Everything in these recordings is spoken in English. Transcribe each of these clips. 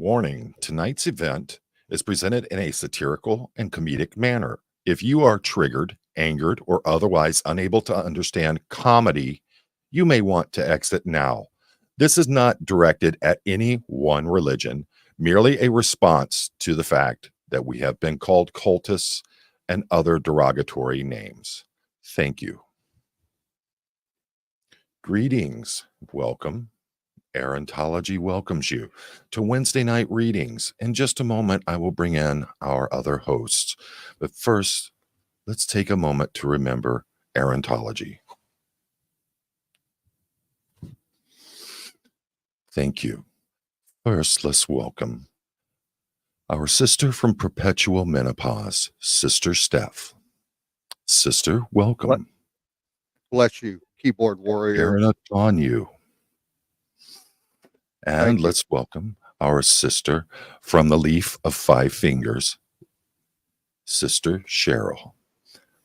Warning, tonight's event is presented in a satirical and comedic manner. If you are triggered, angered, or otherwise unable to understand comedy, you may want to exit now. This is not directed at any one religion, merely a response to the fact that we have been called cultists and other derogatory names. Thank you. Greetings. Welcome. AARonite welcomes you to Wednesday night readings. In just a moment, I will bring in our other hosts. But first, let's take a moment to remember AARonite. Thank you. First, let's welcome our sister from perpetual menopause, Sister Steff. Sister, welcome. Bless you, keyboard warrior. Aaron on you. And let's welcome our sister from the Leaf of Five Fingers, Sister Cheryl.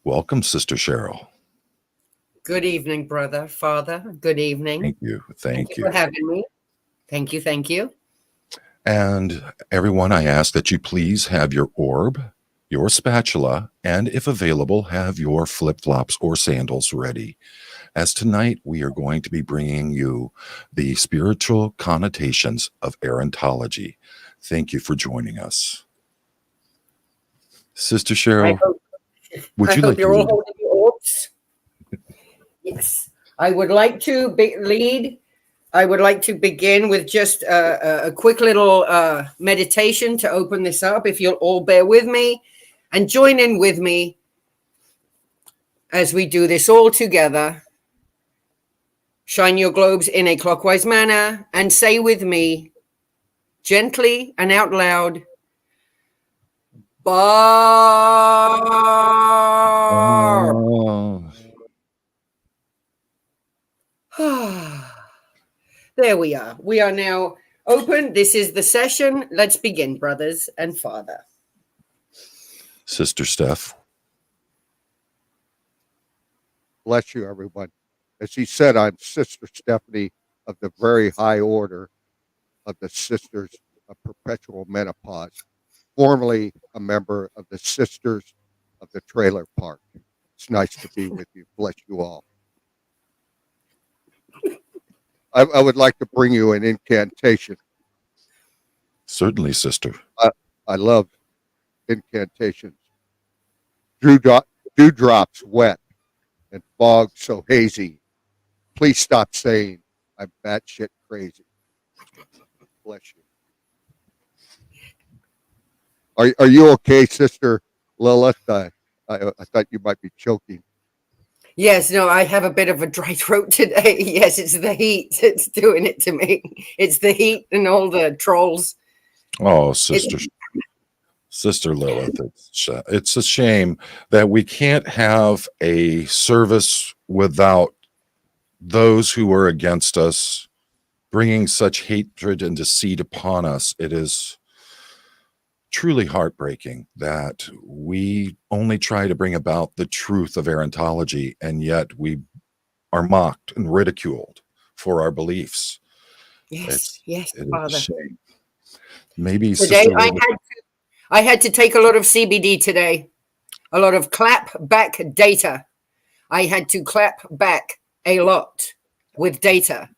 Welcome, Sister Cheryl. Good evening, brother, father. Good evening. Thank you. Thank you for having me. Thank you. Thank you. And everyone, I ask that you please have your orb, your spatula, and if available, have your flip-flops or sandals ready. As tonight, we are going to be bringing you the spiritual connotations of AARonite. Thank you for joining us. Sister Cheryl, would you like to you're all holding your orbs? Yes. I would like to lead. I would like to begin with just a quick little meditation to open this up, if you'll all bear with me and join in with me as we do this all together. Shine your globes in a clockwise manner and say with me, gently and out loud, Bar. There we are. We are now open. This is the session. Let's begin, brothers and father. Sister Steff. Bless you, everyone. As he said, I'm Sister Stephanie of the very high order of the Sisters of Perpetual Menopause, formerly a member of the Sisters of the Trailer Park. It's nice to be with you. Bless you all. I would like to bring you an incantation. Certainly, sister. I love incantations. Dewdrops wet and fog so hazy. Please stop saying I'm batshit crazy. Bless you. Are you okay, Sister Lilith? I thought you might be choking. Yes, no, I have a bit of a dry throat today. Yes, it's the heat. It's doing it to me. It's the heat and all the trolls. Oh, Sister Lilith, it's a shame that we can't have a service without those who are against us bringing such hatred and deceit upon us. It is truly heartbreaking that we only try to bring about the truth of AARonite, and yet we are mocked and ridiculed for our beliefs. Yes, it Father. Is a shame. Maybe today I had to take a lot of CBD today, a lot of clap back data. I had to clap back a lot with data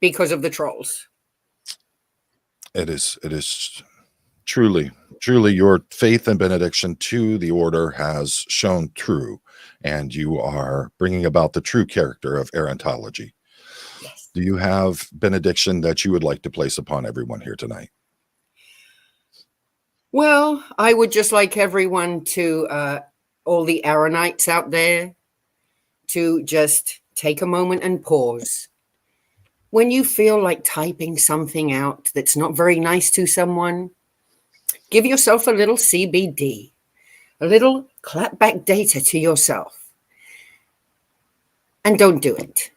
because of the trolls. It is truly your faith and benediction to the order has shown true, and you are bringing about the true character of AARonite. Yes. Do you have benediction that you would like to place upon everyone here tonight? Well, I would just like everyone to, all the AARonites out there, to just take a moment and pause. When you feel like typing something out that's not very nice to someone, give yourself a little CBD, a little clapback data to yourself. And don't do it.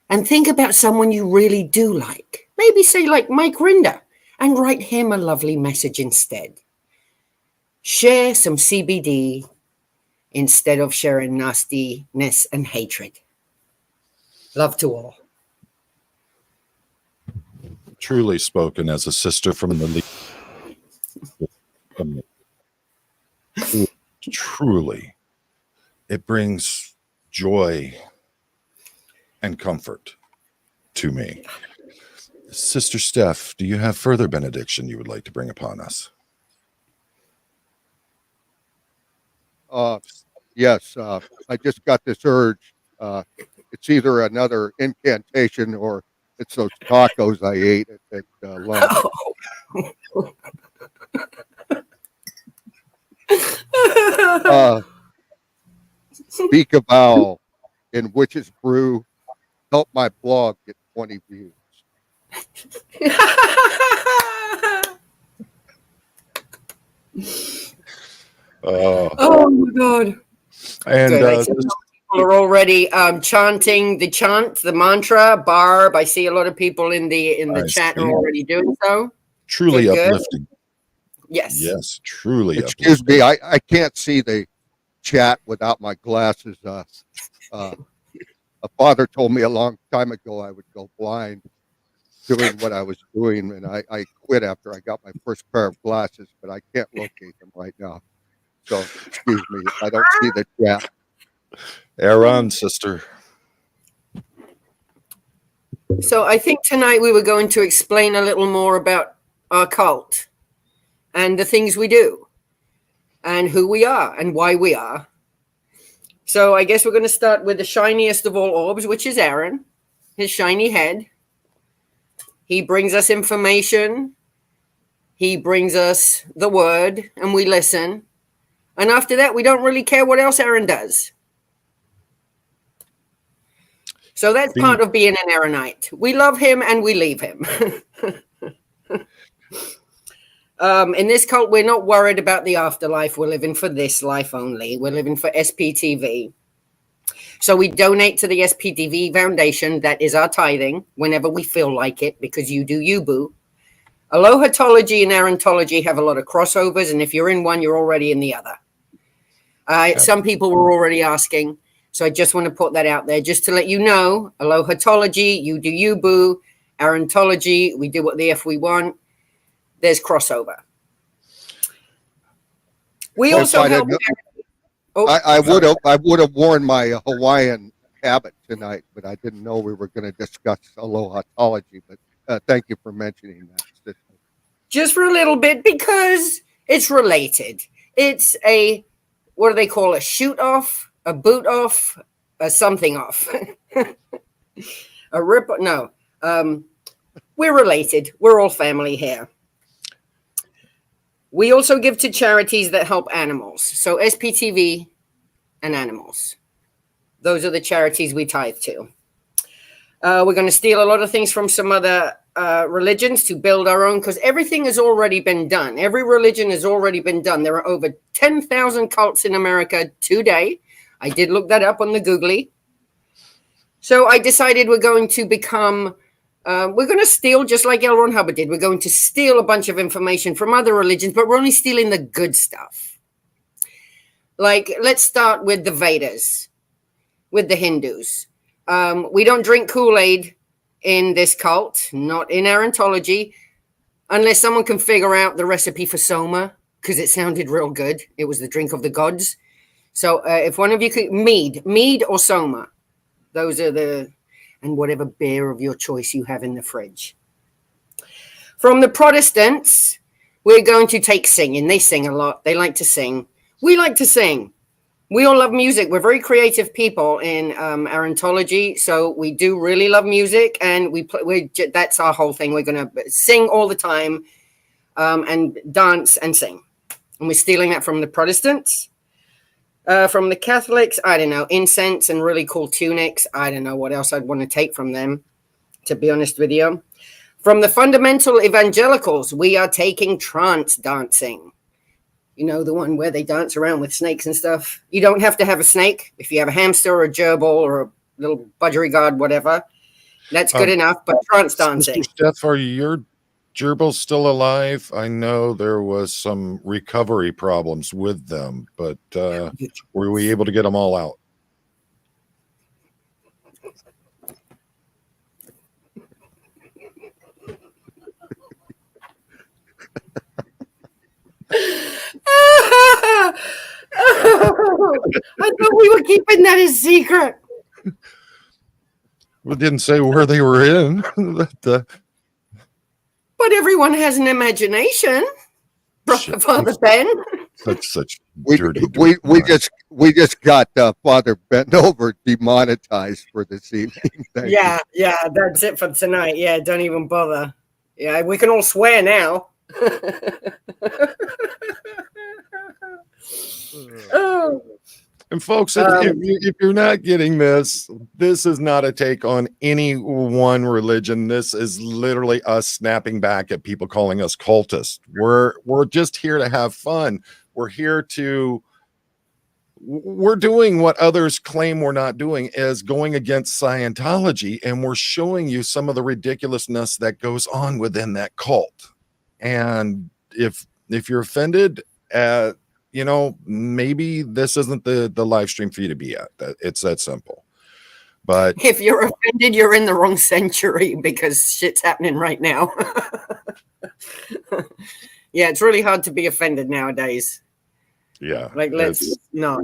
And think about someone you really do like. Maybe say like Mike Rinder, and write him a lovely message instead. Share some CBD instead of sharing nastiness and hatred. Love to all. truly spoken as a sister from the truly, it brings joy and comfort to me. Sister Steff, do you have further benediction you would like to bring upon us? Yes, I just got this urge. It's either another incantation or it's those tacos I ate at lunch. Speak a vowel in Witch's Brew. Help my blog get 20 views. Oh my God. And people are already chanting the mantra. Barb, I see a lot of people in the chat are already doing so. Truly Good. uplifting. Yes, truly. Excuse me, I can't see the chat without my glasses. A father told me a long time ago I would go blind doing what I was doing, and I quit after I got my first pair of glasses, but I can't locate them right now. So excuse me if I don't see the chat. Aaron, sister. So I think tonight we were going to explain a little more about our cult and the things we do and who we are and why we are. So I guess we're going to start with the shiniest of all orbs, which is Aaron, his shiny head. He brings us information. He brings us the word, and we listen. And after that, we don't really care what else Aaron does. So that's part of being an AARonite. We love him and we leave him. In this cult, we're not worried about the afterlife. We're living for this life only. We're living for SPTV. So we donate to the SPTV Foundation. That is our tithing whenever we feel like it, because you do you, boo. Alohatology and Arontology have a lot of crossovers, and if you're in one, you're already in the other. Some people were already asking, so I just want to put that out there just to let you know. Alohatology, you do you, boo. Arontology, we do what the F we want. There's crossover. We also help. I would have worn my Hawaiian habit tonight, but I didn't know we were going to discuss alohatology. But thank you for mentioning that, sister. Just for a little bit, because it's related. It's a, what do they call a shoot off, a boot off, a something off, a rip. No, we're related. We're all family here. We also give to charities that help animals. So SPTV and animals. Those are the charities we tithe to. We're going to steal a lot of things from some other religions to build our own, because everything has already been done. Every religion has already been done. There are over 10,000 cults in America today. I did look that up on the Googly. So I decided we're going to become... we're going to steal, just like L. Ron Hubbard did. We're going to steal a bunch of information from other religions, but we're only stealing the good stuff. Like, let's start with the Vedas, with the Hindus. We don't drink Kool-Aid in this cult, not in Arontology, unless someone can figure out the recipe for Soma, because it sounded real good. It was the drink of the gods. So if one of you could, mead or Soma, those are the... and whatever beer of your choice you have in the fridge. From the Protestants, we're going to take singing. They sing a lot. They like to sing. We like to sing. We all love music. We're very creative people in Arontology, so we do really love music, and that's our whole thing. We're going to sing all the time and dance and sing. And we're stealing that from the Protestants. From the Catholics, I don't know, incense and really cool tunics. I don't know what else I'd want to take from them, to be honest with you. From the fundamental evangelicals, we are taking trance dancing. You know, the one where they dance around with snakes and stuff. You don't have to have a snake. If you have a hamster or a gerbil or a little budgerigard, whatever, that's good enough. But trance dancing. Steff, are your gerbils still alive? I know there was some recovery problems with them, but were we able to get them all out? I thought we were keeping that a secret. We didn't say where they were in. But everyone has an imagination, Father Ben. Such We dirty. we just got Father Bent over demonetized for this evening. Thank you. Yeah, that's it for tonight. Yeah, don't even bother. Yeah, we can all swear now. Oh. And folks, if you're not getting this, this is not a take on any one religion. This is literally us snapping back at people calling us cultists. We're just here to have fun. We're doing what others claim we're not doing, is going against Scientology, and we're showing you some of the ridiculousness that goes on within that cult. And if you're offended, maybe this isn't the live stream for you to be at. It's that simple. But if you're offended, you're in the wrong century, because shit's happening right now. Yeah, it's really hard to be offended nowadays. Yeah, like, let's not.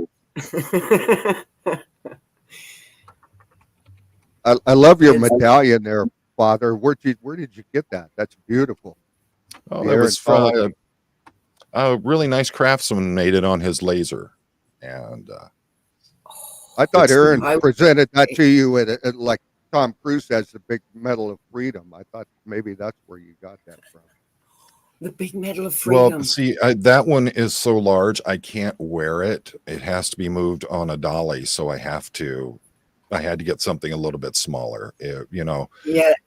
I love your medallion there, Father. Where did you get that? That's beautiful. Oh, that was from a really nice craftsman made it on his laser. And I thought Aaron presented that to you at like Tom Cruise has the big Medal of Freedom. I thought maybe that's where you got that from. The big Medal of Freedom. Well, see, that one is so large, I can't wear it. It has to be moved on a dolly, so I had to get something a little bit smaller. Yeah,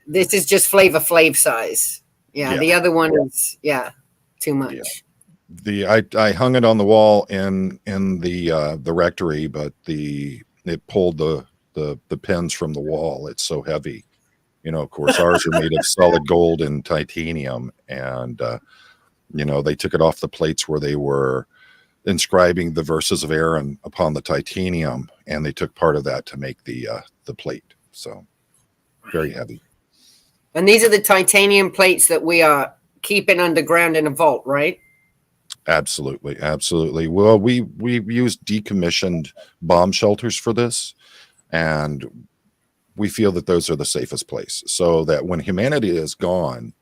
this is just Flavor Flav size. Yeah, the other one is too much. Yeah. I hung it on the wall in the rectory, but it pulled the pins from the wall. It's so heavy. Of course, ours are made of solid gold and titanium, and they took it off the plates where they were inscribing the verses of Aaron upon the titanium, and they took part of that to make the plate. So very heavy. And these are the titanium plates that we are keeping underground in a vault, right? Absolutely. Well, we used decommissioned bomb shelters for this, and we feel that those are the safest place, so that when humanity is gone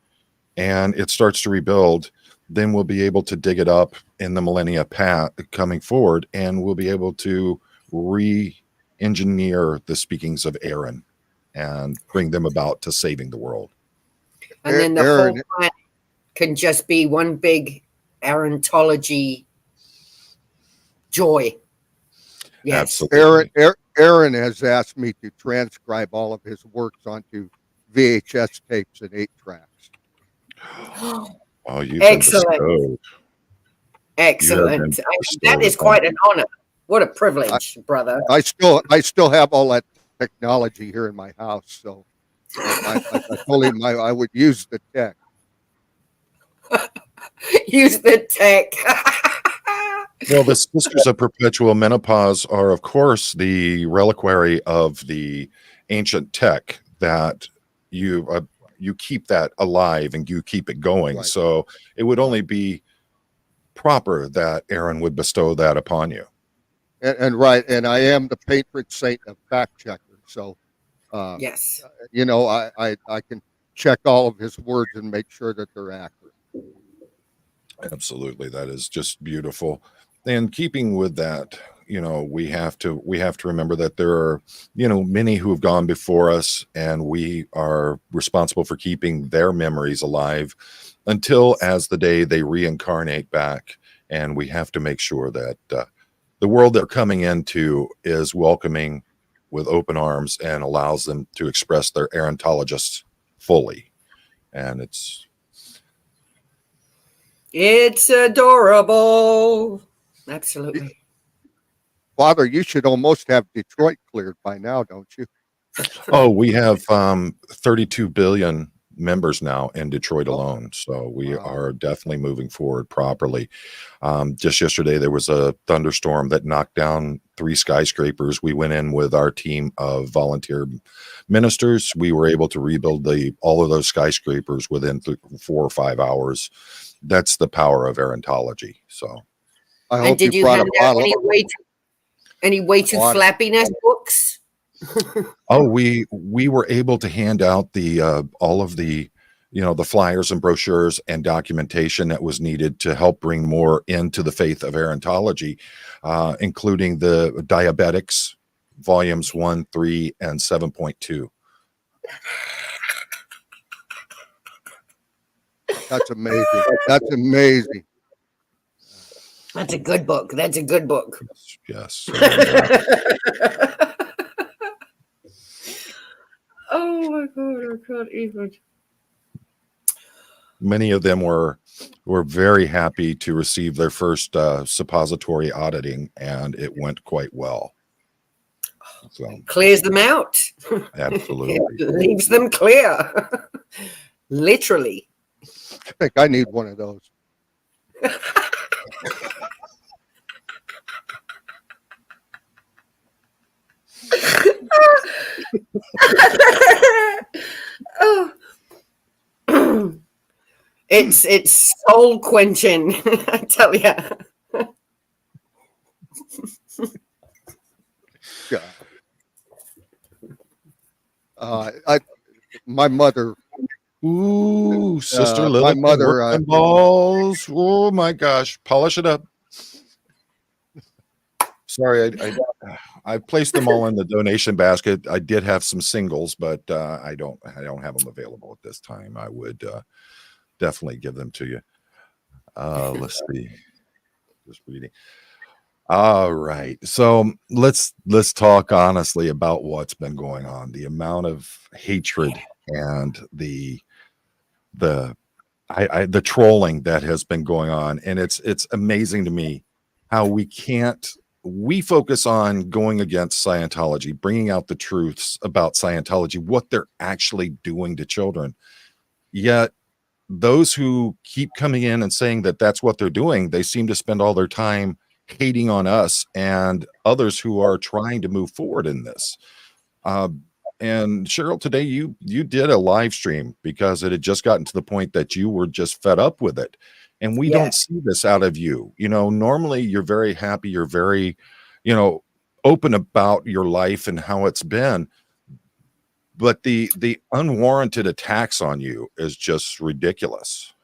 and it starts to rebuild, then we'll be able to dig it up in the millennia path coming forward, and we'll be able to re-engineer the speakings of Aaron and bring them about to saving the world. And then the whole planet can just be one big Aarontology joy. Yes. Absolutely. Aaron has asked me to transcribe all of his works onto VHS tapes and 8 tracks. Oh, you've excellent. Excellent. That is quite an honor. What a privilege, brother. I still have all that technology here in my house, so I told him I would use the tech. Use the tech. Well, the Sisters of Perpetual Menopause are, of course, the reliquary of the ancient tech that you keep that alive and you keep it going. Right. So it would only be proper that Aaron would bestow that upon you. And I am the patron saint of fact checker. So yes, I can check all of his words and make sure that they're accurate. Absolutely, that is just beautiful. And keeping with that, we have to remember that there are, many who have gone before us, and we are responsible for keeping their memories alive until as the day they reincarnate back. And we have to make sure that the world they're coming into is welcoming with open arms and allows them to express their Aarontologists fully. And it's adorable. Absolutely. Father, you should almost have Detroit cleared by now, don't you? Oh, we have 32 billion members now in Detroit alone. So we are definitely moving forward properly. Just yesterday, there was a thunderstorm that knocked down 3 skyscrapers. We went in with our team of volunteer ministers. We were able to rebuild all of those skyscrapers within 4 or 5 hours. That's the power of Aarontology. So I hope you brought a bottle. Any way to flappiness books? Oh, we were able to hand out the all of the, the flyers and brochures and documentation that was needed to help bring more into the faith of Arontology, including the diabetics, volumes 1, 3, and 7.2. That's amazing. That's amazing. That's a good book. That's a good book. Yes. Oh my God, I can't even. Many of them were very happy to receive their first suppository auditing, and it went quite well. So Clears them out. absolutely. It leaves them clear. Literally. I think I need one of those. Oh. It's soul quenching, I tell you. Yeah. My mother. Ooh, Sister Lilith. My mother. Balls. Oh my gosh. Polish it up. Sorry, I placed them all in the donation basket. I did have some singles, but I don't have them available at this time. I would definitely give them to you. Let's see. Just reading. All right. So let's talk honestly about what's been going on. The amount of hatred and the trolling that has been going on. And it's amazing to me how we focus on going against Scientology, bringing out the truths about Scientology, what they're actually doing to children. Yet those who keep coming in and saying that that's what they're doing, they seem to spend all their time hating on us and others who are trying to move forward in this. And Cheryl, today you did a live stream because it had just gotten to the point that you were just fed up with it. And we don't see this out of you. Normally you're very happy. You're very, open about your life and how it's been. But the unwarranted attacks on you is just ridiculous.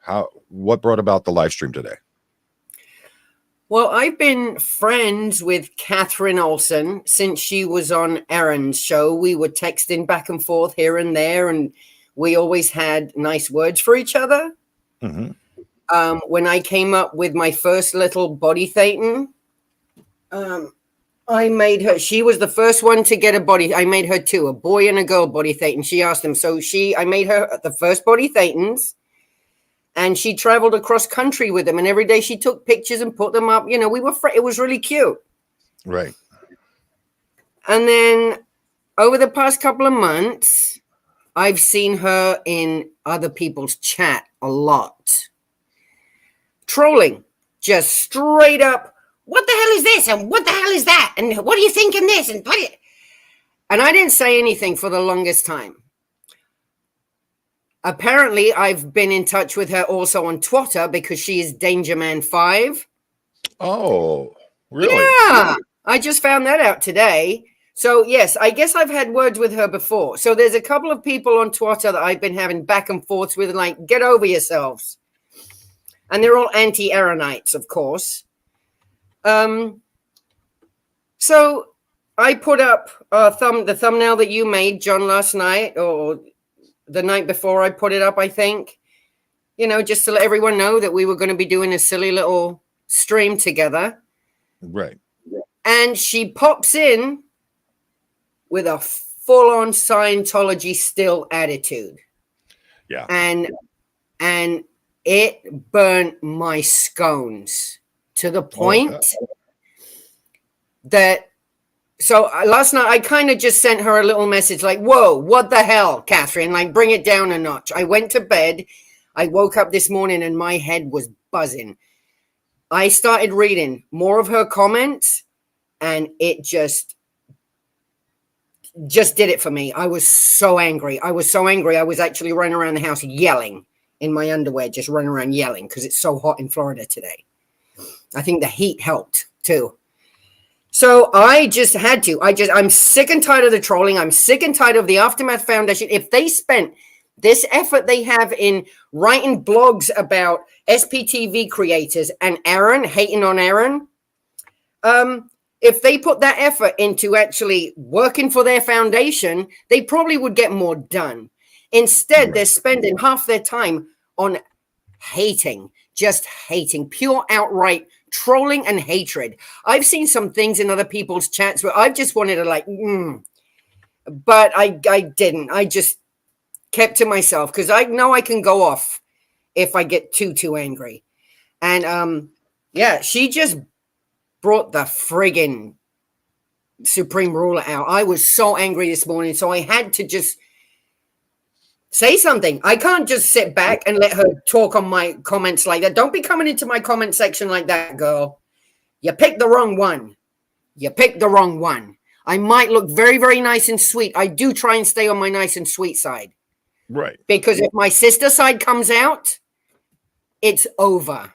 What brought about the live stream today? Well, I've been friends with Catherine Olson since she was on Aaron's show. We were texting back and forth here and there, and we always had nice words for each other. Mm-hmm. When I came up with my first little body thetan, I made her, she was the first one to get a body. I made her two, a boy and a girl body thetan. She asked them. So I made her the first body thetans, and she traveled across country with them. And every day she took pictures and put them up. We were, it was really cute. Right. And then over the past couple of months, I've seen her in other people's chat a lot. Trolling, just straight up, what the hell is this? And what the hell is that? And what do you think in this? And I didn't say anything for the longest time. Apparently, I've been in touch with her also on Twitter because she is Danger Man 5. Oh, really? Yeah, I just found that out today. So, yes, I guess I've had words with her before. So there's a couple of people on Twitter that I've been having back and forths with, like, get over yourselves. And they're all anti-AARonites, of course. So I put up the thumbnail that you made, John, last night, or the night before I put it up, I think. Just to let everyone know that we were going to be doing a silly little stream together. Right. And she pops in with a full-on Scientology still attitude. Yeah. And it burnt my scones to the point that, so last night I kind of just sent her a little message like, whoa, what the hell, Catherine? Like, bring it down a notch. I went to bed. I woke up this morning and my head was buzzing. I started reading more of her comments and it just did it for me. I was so angry. I was actually running around the house yelling in my underwear, just running around yelling because it's so hot in Florida today. I think the heat helped too. So I just had to. I'm sick and tired of the trolling. I'm sick and tired of the Aftermath Foundation. If they spent this effort they have in writing blogs about SPTV creators and Aaron, hating on Aaron, if they put that effort into actually working for their foundation, they probably would get more done. Instead, Right. they're spending half their time on hating, just hating, pure outright trolling and hatred. I've seen some things in other people's chats where I've just wanted to like, but I didn't. I just kept to myself because I know I can go off if I get too angry. And yeah, she just brought the friggin' Supreme Ruler out. I was so angry this morning, so I had to just say something. I can't just sit back and let her talk on my comments like that. Don't be coming into my comment section like that, girl. You picked the wrong one. You picked the wrong one. I might look very, very nice and sweet. I do try and stay on my nice and sweet side. Right. Because if my sister side comes out, it's over.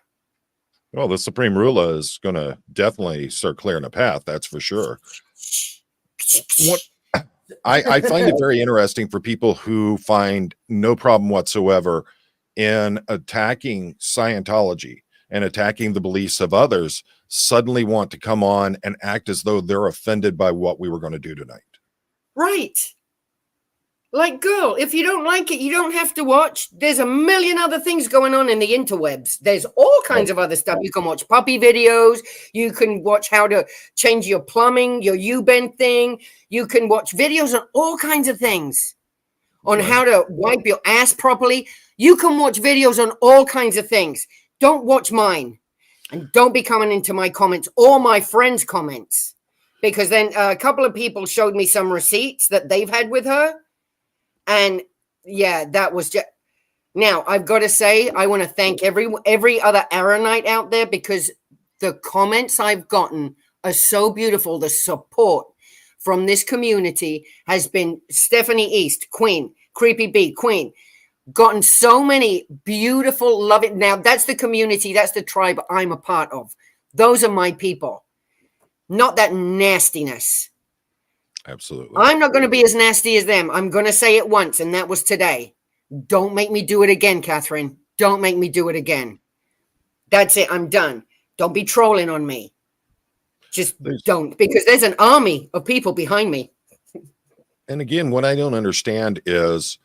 Well, the Supreme Ruler is going to definitely start clearing a path. That's for sure. What I find it very interesting for people who find no problem whatsoever in attacking Scientology and attacking the beliefs of others, suddenly want to come on and act as though they're offended by what we were going to do tonight. Right. Like, girl, if you don't like it, you don't have to watch. There's a million other things going on in the interwebs. There's all kinds of other stuff. You can watch puppy videos. You can watch how to change your plumbing, your U-bend thing. You can watch videos on all kinds of things on how to wipe your ass properly. You can watch videos on all kinds of things. Don't watch mine. And don't be coming into my comments or my friends' comments. Because then a couple of people showed me some receipts that they've had with her. And yeah, that was just. Now I've got to say, I want to thank every other AARonite out there because the comments I've gotten are so beautiful. The support from this community has been Stephanie East, Queen, Creepy B, Queen, gotten so many beautiful, loving. Now that's the community, that's the tribe I'm a part of. Those are my people, not that nastiness. Absolutely. I'm not going to be as nasty as them. I'm going to say it once, and that was today. Don't make me do it again, Catherine. Don't make me do it again. That's it. I'm done. Don't be trolling on me. Just don't, because there's an army of people behind me. And again, what I don't understand is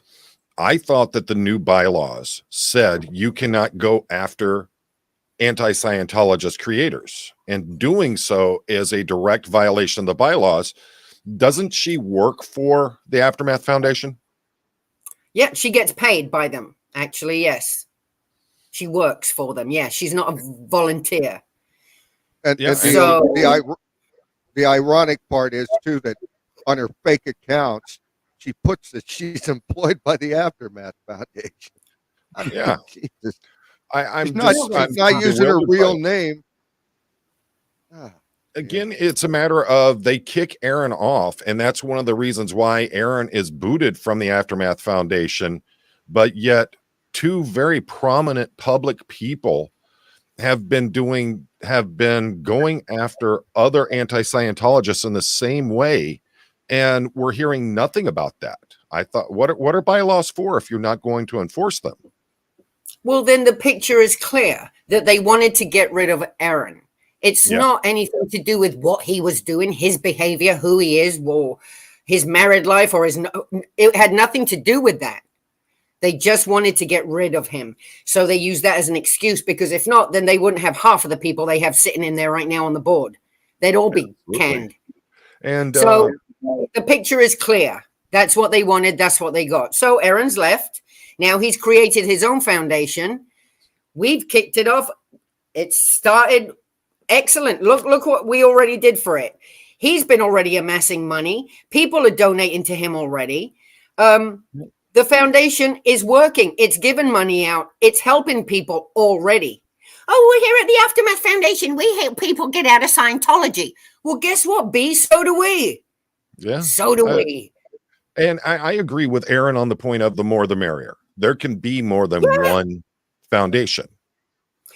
I thought that the new bylaws said you cannot go after anti-Scientologist creators, and doing so is a direct violation of the bylaws. Doesn't she work for the Aftermath Foundation? Yeah, she gets paid by them. Actually, yes. She works for them. Yeah, she's not a volunteer. And, Yeah, and so the ironic part is too that on her fake accounts, she puts that she's employed by the Aftermath Foundation. I mean, Yeah. Jesus. I'm not using her real name. name. Again, it's a matter of they kick Aaron off, and that's one of the reasons why Aaron is booted from the Aftermath Foundation. But yet, two very prominent public people have been going after other anti-Scientologists in the same way, and we're hearing nothing about that. I thought, what are bylaws for if you're not going to enforce them? Well, then the picture is clear that they wanted to get rid of Aaron. It's not anything to do with what he was doing, his behavior, who he is, or his married life, or it had nothing to do with that. They just wanted to get rid of him. So they used that as an excuse, because if not, then they wouldn't have half of the people they have sitting in there right now on the board. They'd all be canned. And so the picture is clear. That's what they wanted. That's what they got. So Aaron's left. Now he's created his own foundation. We've kicked it off. It started excellent. Look what we already did for it. He's been already amassing money. People are donating to him already. The foundation is working. It's given money out. It's helping people already. Oh, we're here at the Aftermath Foundation. We help people get out of Scientology. Well, guess what, B? So do we. Yeah. So do we. And I agree with Aaron on the point of the more the merrier. There can be more than one foundation.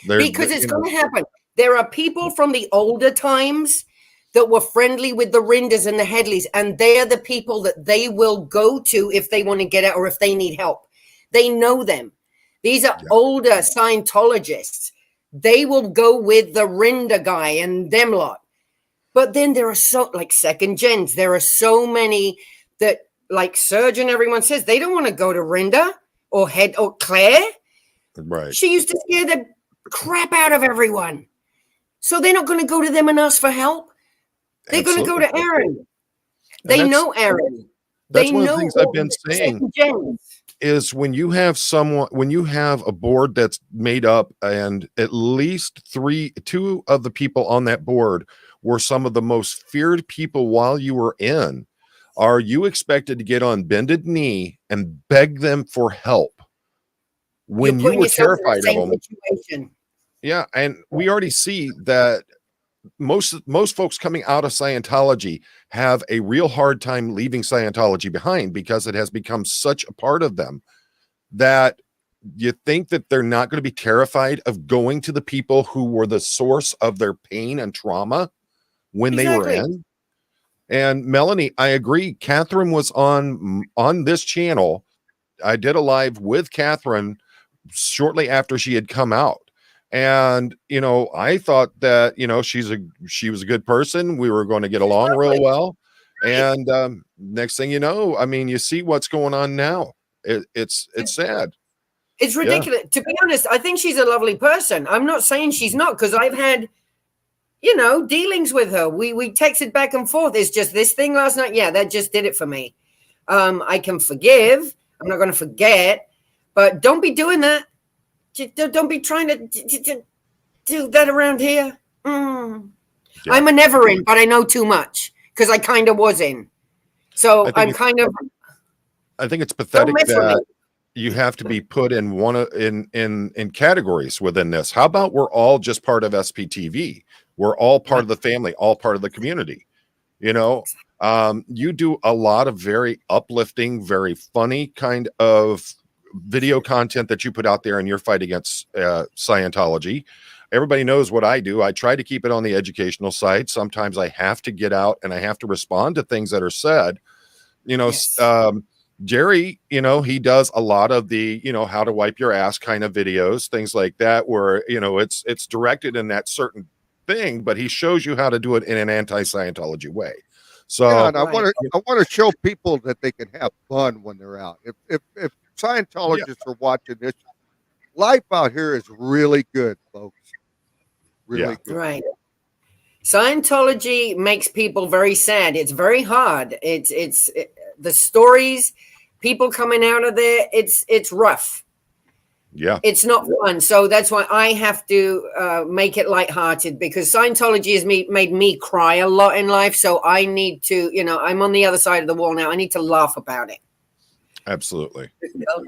Because it's going to happen. There are people from the older times that were friendly with the Rinders and the Headleys, and they're the people that they will go to if they want to get out or if they need help. They know them. These are older Scientologists. They will go with the Rinder guy and them lot. But then there are so, like second gens, there are so many that, like Serge and everyone says, they don't want to go to Rinder or Head or Claire. Right. She used to scare the crap out of everyone. So they're not going to go to them and ask for help. They're going to go to Aaron. They know Aaron. That's one of the things I've been saying is when you have a board that's made up and at least two of the people on that board were some of the most feared people while you were in, are you expected to get on bended knee and beg them for help when you were terrified of them? Situation. Yeah, and we already see that most folks coming out of Scientology have a real hard time leaving Scientology behind because it has become such a part of them that you think that they're not going to be terrified of going to the people who were the source of their pain and trauma when they were in. And Melanie, I agree. Catherine was on this channel. I did a live with Catherine shortly after she had come out. And, I thought that, she was a good person. We were going to get along real well. And next thing you know, I mean, you see what's going on now. It's sad. It's ridiculous. Yeah. To be honest, I think she's a lovely person. I'm not saying she's not, because I've had, dealings with her. We texted back and forth. It's just this thing last night. Yeah, that just did it for me. I can forgive. I'm not going to forget. But don't be doing that. Don't be trying to do that around here. Yeah. I'm a never in, but I know too much because I kind of was in. So I think it's pathetic that you have to be put in in categories within this. How about we're all just part of SPTV? We're all part of the family, all part of the community. You do a lot of very uplifting, very funny kind of video content that you put out there in your fight against Scientology. Everybody knows what I do. I try to keep it on the educational side. Sometimes I have to get out and I have to respond to things that are said. Jerry, he does a lot of the, how to wipe your ass kind of videos, things like that, where, it's directed in that certain thing, but he shows you how to do it in an anti-Scientology way. So and I want to show people that they can have fun when they're out. If Scientologists are watching this, life out here is really good, folks. Really good. Right. Scientology makes people very sad. It's very hard. It's the stories, people coming out of there. It's rough. Yeah. It's not fun. So that's why I have to make it lighthearted, because Scientology has made me cry a lot in life. So I need to, I'm on the other side of the wall now. I need to laugh about it. Absolutely.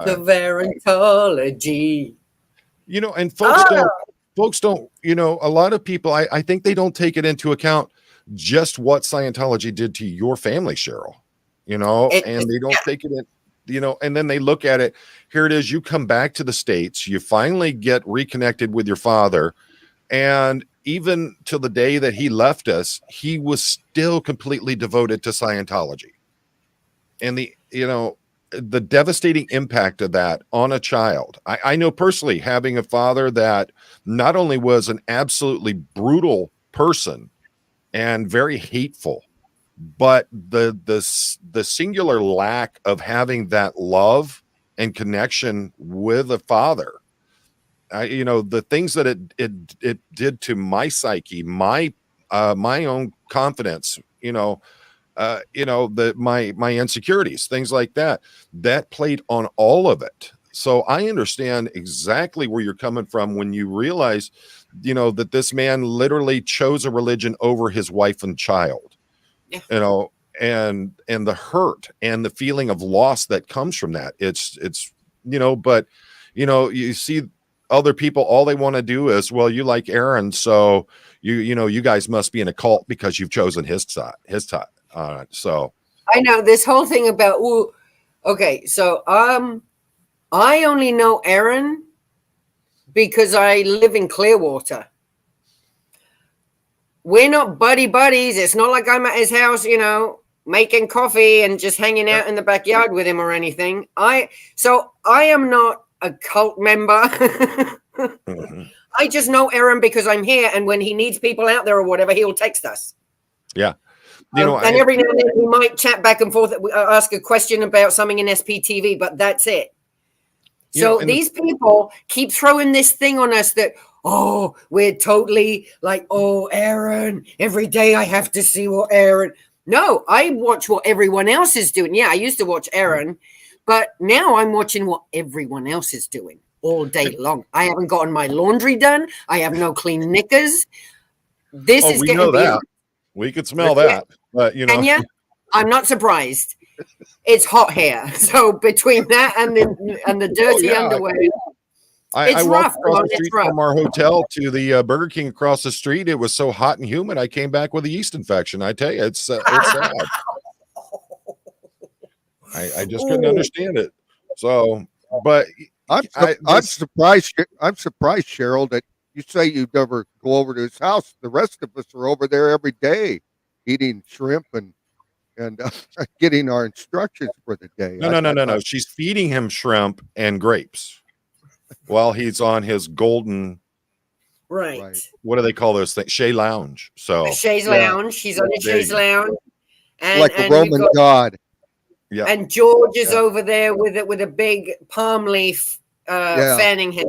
The Verentology. And folks don't, a lot of people, I think they don't take it into account just what Scientology did to your family, Cheryl, and they don't take it in, and then they look at it. Here it is. You come back to the States, you finally get reconnected with your father. And even till the day that he left us, he was still completely devoted to Scientology. And the devastating impact of that on a child. I know personally, having a father that not only was an absolutely brutal person and very hateful, but the singular lack of having that love and connection with a father, the things that it did to my psyche, my own confidence, my insecurities, things like that played on all of it. So I understand exactly where you're coming from when you realize, that this man literally chose a religion over his wife and child, and the hurt and the feeling of loss that comes from that. But you see other people, all they want to do is, well, you like Aaron, so you guys must be in a cult because you've chosen his side. So I know this whole thing about, okay, so I only know Aaron because I live in Clearwater. we're not buddies. It's not like I'm at his house, making coffee and just hanging out in the backyard with him or anything. So I am not a cult member. Mm-hmm. I just know Aaron because I'm here, and when he needs people out there or whatever, he'll text us. Yeah. And every now and then we might chat back and forth, ask a question about something in SPTV, but that's it. So these people keep throwing this thing on us that, oh, we're totally like, oh, Aaron, every day I have to see what Aaron. No, I watch what everyone else is doing. Yeah, I used to watch Aaron, but now I'm watching what everyone else is doing all day long. I haven't gotten my laundry done. I have no clean knickers. This is we know that. We could smell that, but And yet, I'm not surprised. It's hot here, so between that and the dirty underwear, I walked across the street from our hotel to the Burger King across the street. It was so hot and humid. I came back with a yeast infection. I tell you, it's sad. I just couldn't understand it. So, but I'm surprised. I'm surprised, Cheryl, that you say you never go over to his house. The rest of us are over there every day, eating shrimp and getting our instructions for the day. No. She's feeding him shrimp and grapes while he's on his golden. Right. What do they call those things? Shea Lounge. So a Shay's Lounge. She's on a Shay's Lounge, like a Roman god. Yeah. And George is over there with a big palm leaf fanning him.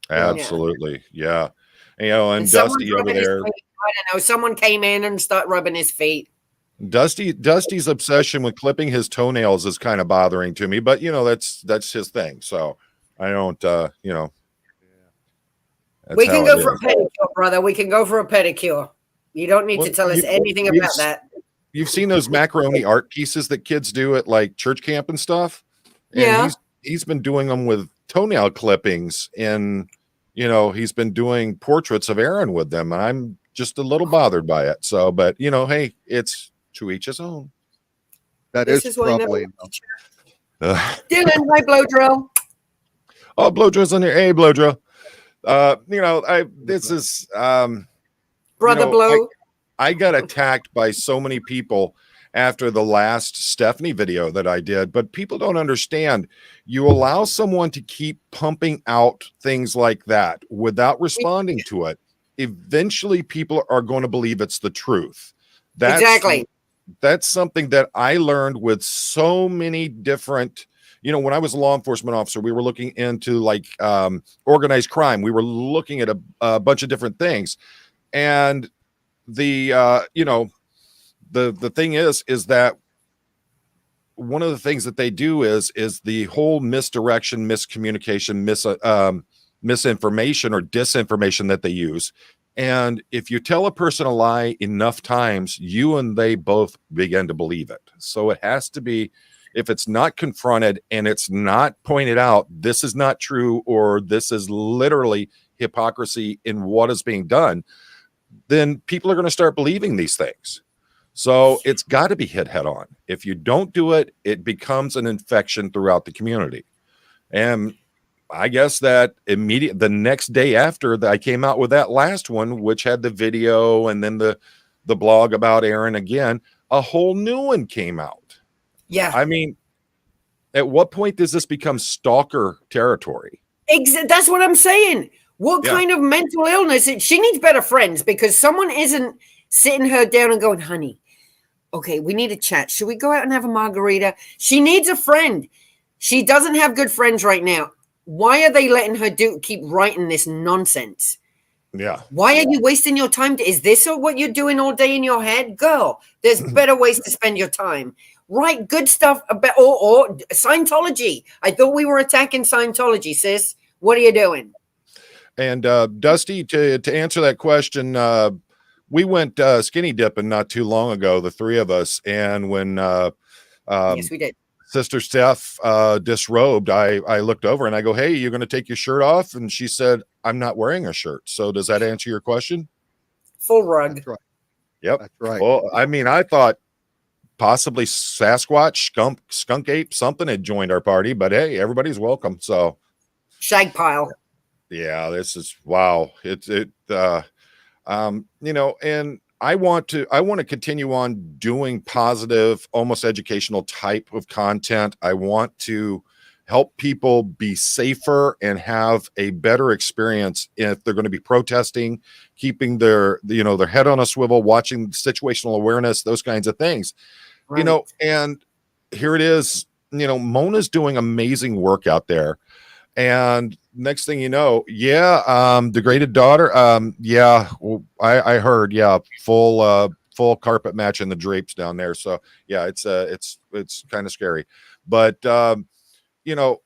Absolutely, yeah. And Dusty over there. I don't know. Someone came in and started rubbing his feet. Dusty's obsession with clipping his toenails is kind of bothering to me, but that's his thing. So I don't, we can go for a pedicure, brother. We can go for a pedicure. You don't need to tell us anything about that. You've seen those macaroni art pieces that kids do at like church camp and stuff. And he's been doing them with toenail clippings, and he's been doing portraits of Aaron with them. I'm just a little bothered by it. So, but hey, it's to each his own. This is probably Dylan, my blow drill. Oh, blow drill's on there. Hey, blow drill. This is brother blow. I got attacked by so many people after the last Stephanie video that I did, but people don't understand. You allow someone to keep pumping out things like that without responding to it. Eventually people are going to believe it's the truth. Exactly. That's something that I learned with so many different, when I was a law enforcement officer, we were looking into like organized crime. We were looking at a bunch of different things. And the thing is that one of the things that they do is the whole misdirection, miscommunication, misinformation or disinformation that they use. And if you tell a person a lie enough times, you and they both begin to believe it. So it has to be, if it's not confronted and it's not pointed out, this is not true, or this is literally hypocrisy in what is being done, then people are going to start believing these things. So it's got to be hit head on. If you don't do it, it becomes an infection throughout the community. And I guess that the next day after that I came out with that last one, which had the video and then the blog about Aaron again, a whole new one came out. Yeah. I mean, at what point does this become stalker territory? That's what I'm saying. What kind of mental illness? She needs better friends, because someone isn't sitting her down and going, honey, okay, we need to chat. Should we go out and have a margarita? She needs a friend. She doesn't have good friends right now. Why are they letting her keep writing this nonsense? Yeah. Why are you wasting your time? Is this what you're doing all day in your head? Girl, there's better ways to spend your time. Write good stuff about, or Scientology. I thought we were attacking Scientology, sis. What are you doing? And Dusty, to answer that question, we went skinny dipping not too long ago, the three of us. And when yes, we did. Sister Steff disrobed, I looked over and I go, hey, you're going to take your shirt off? And she said, I'm not wearing a shirt. So does that answer your question? Full rug. That's right. Yep. That's right. Well, I mean, I thought possibly Sasquatch, skunk ape, something had joined our party, but hey, everybody's welcome. So shag pile. Yeah, this is wow. You know, and I want to continue on doing positive, almost educational type of content. I want to help people be safer and have a better experience if they're going to be protesting, keeping their head on a swivel, watching situational awareness, those kinds of things. Right. You know, and here it is, you know, Mona's doing amazing work out there. And next thing you know, degraded daughter. I heard, full carpet match in the drapes down there. So yeah, it's kind of scary, but you know,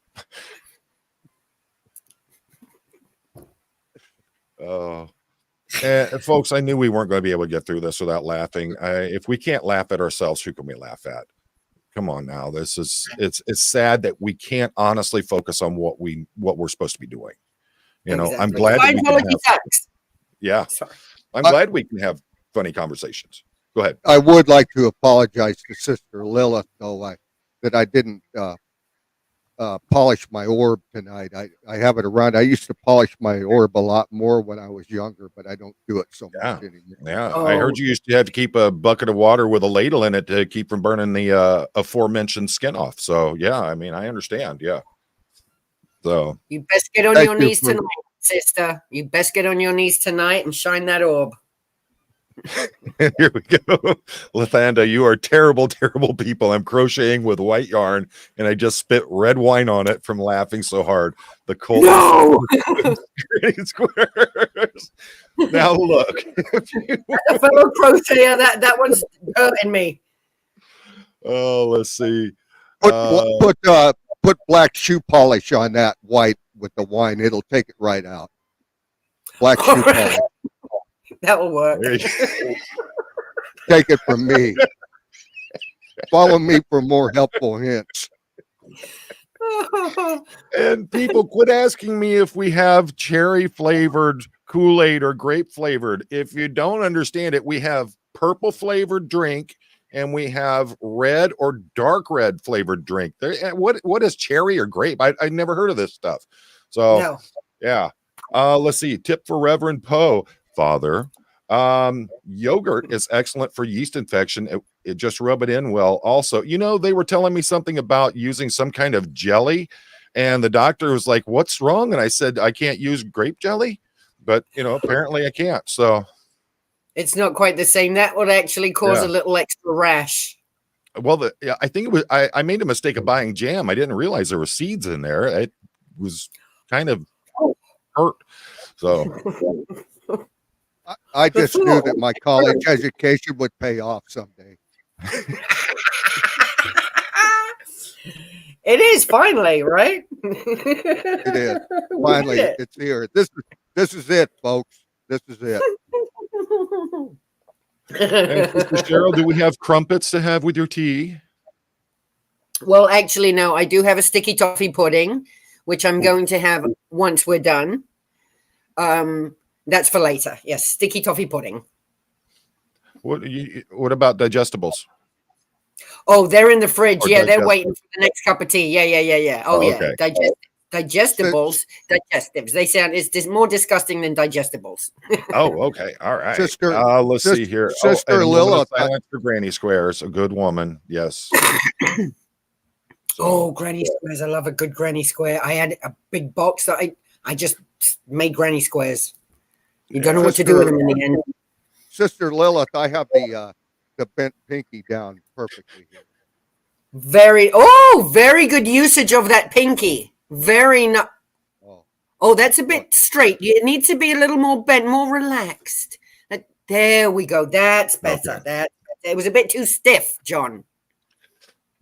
folks, I knew we weren't going to be able to get through this without laughing. If we can't laugh at ourselves, who can we laugh at? Come on now. It's sad that we can't honestly focus on what we're supposed to be doing. You know, I'm glad that we can have, I'm glad we can have funny conversations. Go ahead. I would like to apologize to Sister Lilith, though, that I didn't polish my orb tonight. I have it around. I used to polish my orb a lot more when I was younger, but I don't do it so much anymore. Yeah, I heard you used to have to keep a bucket of water with a ladle in it to keep from burning the aforementioned skin off. So yeah, I mean, I understand. Yeah. So you best get on your knees tonight, sister. You best get on your knees tonight and shine that orb. Here we go. Lathanda, you are terrible, terrible people. I'm crocheting with white yarn and I just spit red wine on it from laughing so hard. The cold squares. Now look. A fellow crocheter, that one's hurting me. Oh, let's see. Put black shoe polish on that white with the wine. It'll take it right out. Black shoe polish. That will work. Take it from me. Follow me for more helpful hints. And people, quit asking me if we have cherry flavored Kool-Aid or grape flavored. If you don't understand it, we have purple flavored drink and we have red or dark red flavored drink. What is cherry or grape? I never heard of this stuff. So no. Yeah. Let's see. Tip for Reverend Poe. Father, yogurt is excellent for yeast infection. It just rub it in well. Also, you know, they were telling me something about using some kind of jelly, and the doctor was like, "What's wrong?" And I said, "I can't use grape jelly," but you know, apparently I can't. So it's not quite the same. That would actually cause a little extra rash. Well, I think it was. I made a mistake of buying jam. I didn't realize there were seeds in there. It was kind of hurt. So. I just knew that my college education would pay off someday. It is finally, right? It is. Finally, it's here. This is it, folks. This is it. And Sister Cheryl, do we have crumpets to have with your tea? Well, actually, no. I do have a sticky toffee pudding, which I'm going to have once we're done. That's for later. Yes, sticky toffee pudding. What about digestibles? Oh, they're in the fridge. They're waiting for the next cup of tea. Yeah. Oh, yeah. Okay. Digestibles, digestives. They sound it's more disgusting than digestibles. Oh, okay. All right. Let's see here. Sister Lilith. For Granny Squares, a good woman. Yes. Oh, Granny Squares. I love a good Granny Square. I had a big box that I just made Granny Squares. You don't know what to do with them in the end. Sister Lilith, I have the bent pinky down perfectly here. Very good usage of that pinky. That's a bit straight. It needs to be a little more bent, more relaxed. There we go. That's better. Okay. It was a bit too stiff, John.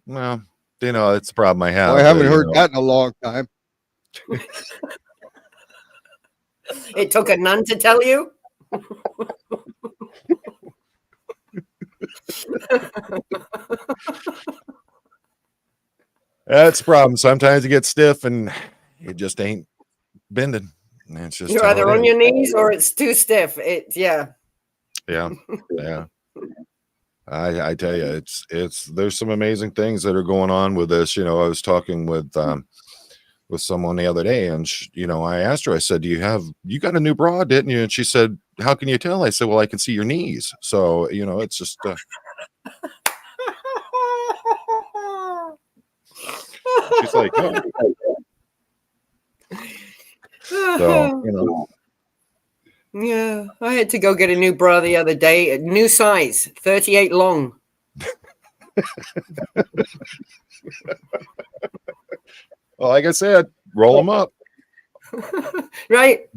Well, you know, it's the problem I have. I haven't heard that in a long time. It took a nun to tell you? That's the problem. Sometimes you get stiff and it just ain't bending. It's just you're either on your knees or it's too stiff. Yeah. I tell you, there's some amazing things that are going on with this. You know, I was talking with with someone the other day, and I asked her, I said, you got a new bra, didn't you? And she said, how can you tell? I said, well, I can see your knees. So, it's just, she's like, oh. So, yeah, I had to go get a new bra the other day, a new size, 38 long. Well, like I said, roll them up. Right.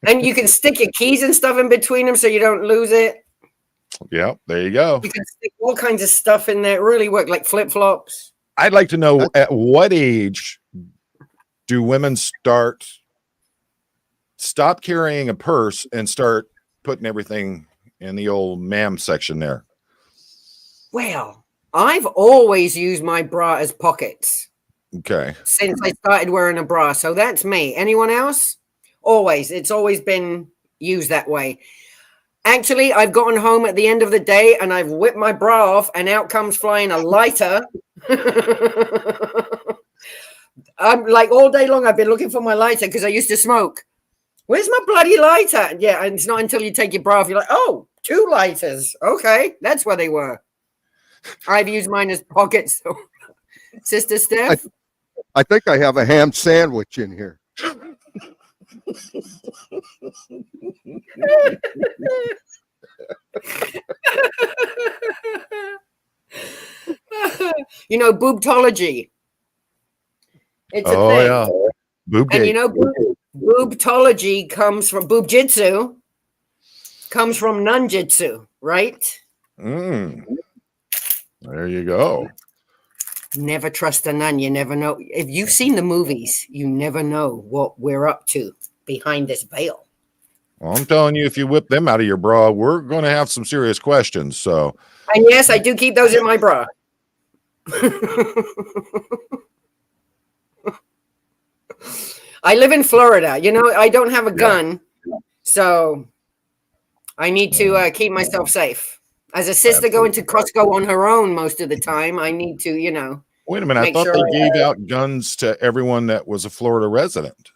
And you can stick your keys and stuff in between them so you don't lose it. Yeah, there you go. You can stick all kinds of stuff in there. It really work, like flip-flops. I'd like to know, at what age do women stop carrying a purse and start putting everything in the old ma'am section there? Well, I've always used my bra as pockets. Okay. Since I started wearing a bra. So that's me. Anyone else? Always. It's always been used that way. Actually, I've gotten home at the end of the day and I've whipped my bra off and out comes flying a lighter. I'm like, all day long I've been looking for my lighter because I used to smoke. Where's my bloody lighter? Yeah, and it's not until you take your bra off, you're like, oh, 2 lighters. Okay, that's where they were. I've used mine as pockets. So. Sister Steff? I think I have a ham sandwich in here. Boobtology. It's a thing. Yeah. And boobtology comes from boobjitsu, comes from nunjitsu, right? There you go. Never trust a nun. You never know. If you've seen the movies, you never know what we're up to behind this veil. Well, I'm telling you, if you whip them out of your bra, we're going to have some serious questions. So, and yes, I do keep those in my bra. I live in Florida. I don't have a gun, so I need to keep myself safe. As a sister going to Costco on her own most of the time, I need to, Wait a minute. I thought they gave out guns to everyone that was a Florida resident.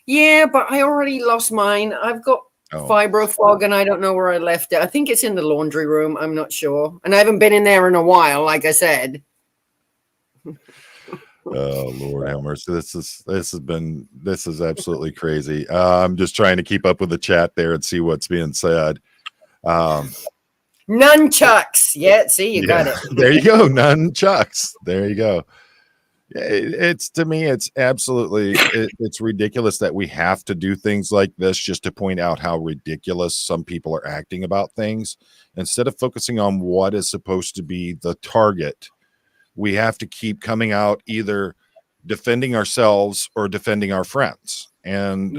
Yeah, but I already lost mine. I've got fibrofog and I don't know where I left it. I think it's in the laundry room. I'm not sure. And I haven't been in there in a while, like I said. Oh, Lord have mercy. This is absolutely crazy. I'm just trying to keep up with the chat there and see what's being said. Nunchucks. Yeah, see, you got it. There you go. Nunchucks. There you go. It's, to me, it's absolutely, it's ridiculous that we have to do things like this just to point out how ridiculous some people are acting about things. Instead of focusing on what is supposed to be the target, we have to keep coming out either defending ourselves or defending our friends. And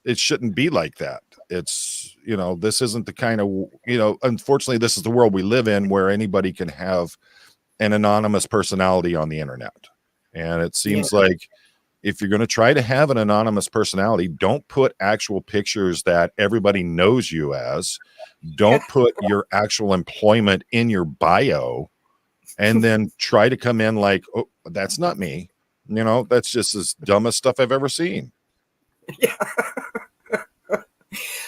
it shouldn't be like that. It's, this isn't the kind of, unfortunately, this is the world we live in where anybody can have an anonymous personality on the internet. And it seems like if you're going to try to have an anonymous personality, don't put actual pictures that everybody knows you as. Don't put your actual employment in your bio and then try to come in like, oh, that's not me. That's just as dumbest stuff I've ever seen. Yeah.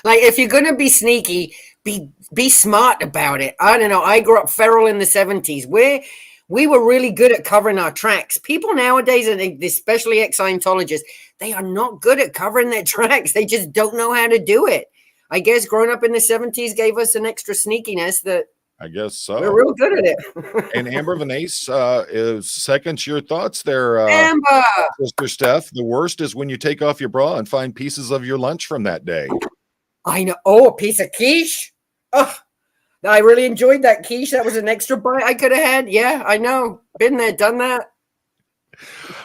Like, if you're going to be sneaky, be smart about it. I don't know. I grew up feral in the 70s where we were really good at covering our tracks. People nowadays, and especially ex-Scientologists, they are not good at covering their tracks. They just don't know how to do it. I guess growing up in the 70s gave us an extra sneakiness that I guess so. We're real good at it. And Amber Vanace is seconds your thoughts there, Amber. Sister Steff. The worst is when you take off your bra and find pieces of your lunch from that day. I know. Oh, a piece of quiche. Oh, I really enjoyed that quiche. That was an extra bite I could have had. Yeah, I know. Been there, done that.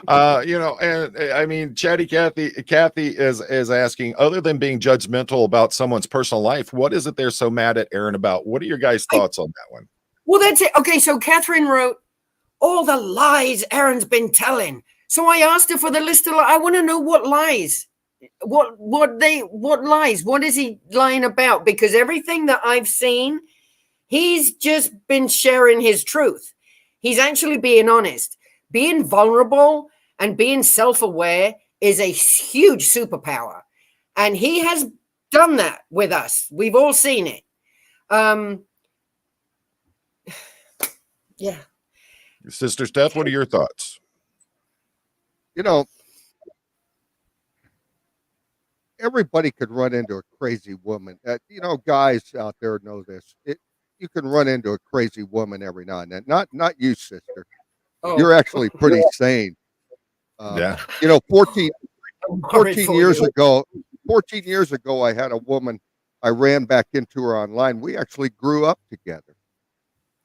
And I mean, Chatty Kathy is asking, other than being judgmental about someone's personal life, what is it they're so mad at Aaron about? What are your guys' thoughts on that one? Well, that's it. Okay, so Catherine wrote all the lies Aaron's been telling. So I asked her for the list of I want to know what lies. What lies? What is he lying about? Because everything that I've seen, he's just been sharing his truth. He's actually being honest, being vulnerable, and being self-aware is a huge superpower. And he has done that with us. We've all seen it. Yeah. Sister Steff, what are your thoughts? You know, everybody could run into a crazy woman. You know, guys out there know this. You can run into a crazy woman every now and then. Not you, sister. Oh. You're actually pretty sane. Yeah. You know, 14 years you. ago, 14 years ago, I had a woman. I ran back into her online. We actually grew up together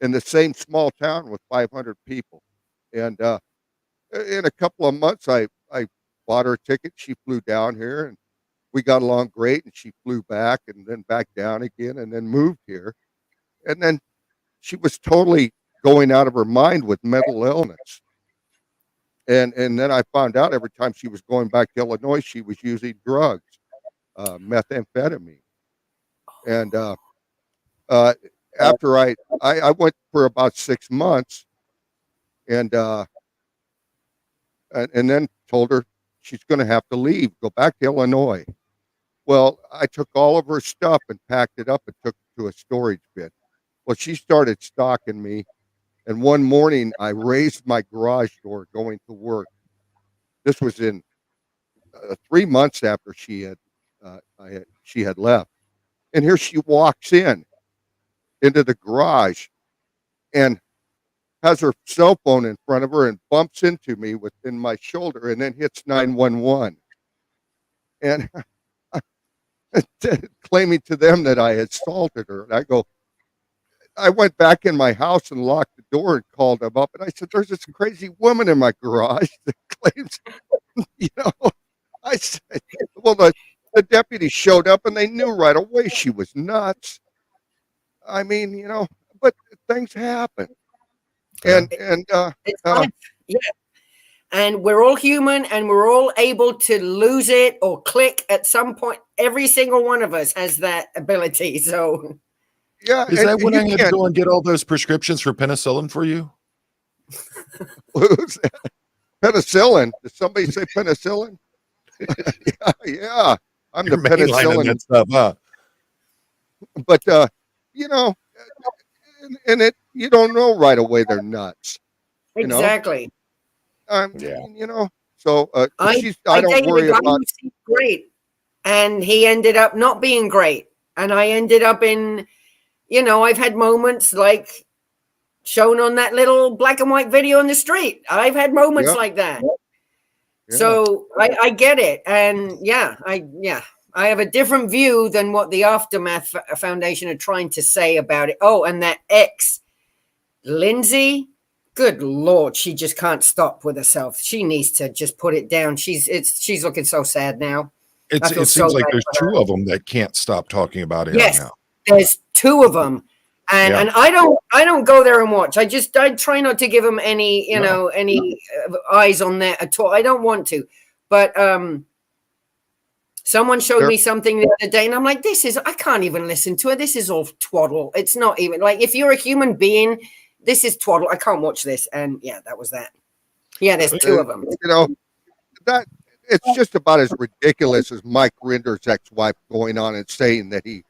in the same small town with 500 people. And in a couple of months, I bought her a ticket. She flew down here, and we got along great. And she flew back and then back down again, and then moved here. And then she was totally going out of her mind with mental illness. And then I found out every time she was going back to Illinois, she was using drugs, methamphetamine. And after I went for about 6 months, and then told her she's going to have to leave, go back to Illinois. Well, I took all of her stuff and packed it up and took it to a storage bin. Well, she started stalking me, and one morning I raised my garage door going to work. This was in 3 months after she had left, and here she walks into the garage and has her cell phone in front of her and bumps into me within my shoulder, and then hits 911, and claiming to them that I assaulted her. And I went back in my house and locked the door and called them up, and I said, "There's this crazy woman in my garage that claims," you know. I said, well, the deputy showed up, and they knew right away she was nuts. I mean, you know, but things happen. And it's life. Yeah. And we're all human, and we're all able to lose it or click at some point. Every single one of us has that ability. So yeah. Is that when I had to go and get all those prescriptions for penicillin for you? Penicillin? Did somebody say penicillin? yeah. I'm You're the penicillin. That stuff, huh? But you know, and you don't know right away they're nuts. exactly. Yeah. You know. So I don't worry about. Who seemed great, and he ended up not being great, and I ended up in. You know, I've had moments like shown on that little black and white video in the street. I've had moments like that. Yeah. So I get it, and I have a different view than what the Aftermath Foundation are trying to say about it. Oh, and that ex, Lindsay, good Lord, she just can't stop with herself. She needs to just put it down. She's looking so sad now. It seems like there's two of them that can't stop talking about it now. There's two of them. And I don't go there and watch. I try not to give them any, any eyes on that at all. I don't want to. But someone showed me something the other day, and I'm like, I can't even listen to it. This is all twaddle. It's not even like, if you're a human being, this is twaddle. I can't watch this. And yeah, that was that. Yeah, there's two of them. You know, that it's just about as ridiculous as Mike Rinder's ex-wife going on and saying that he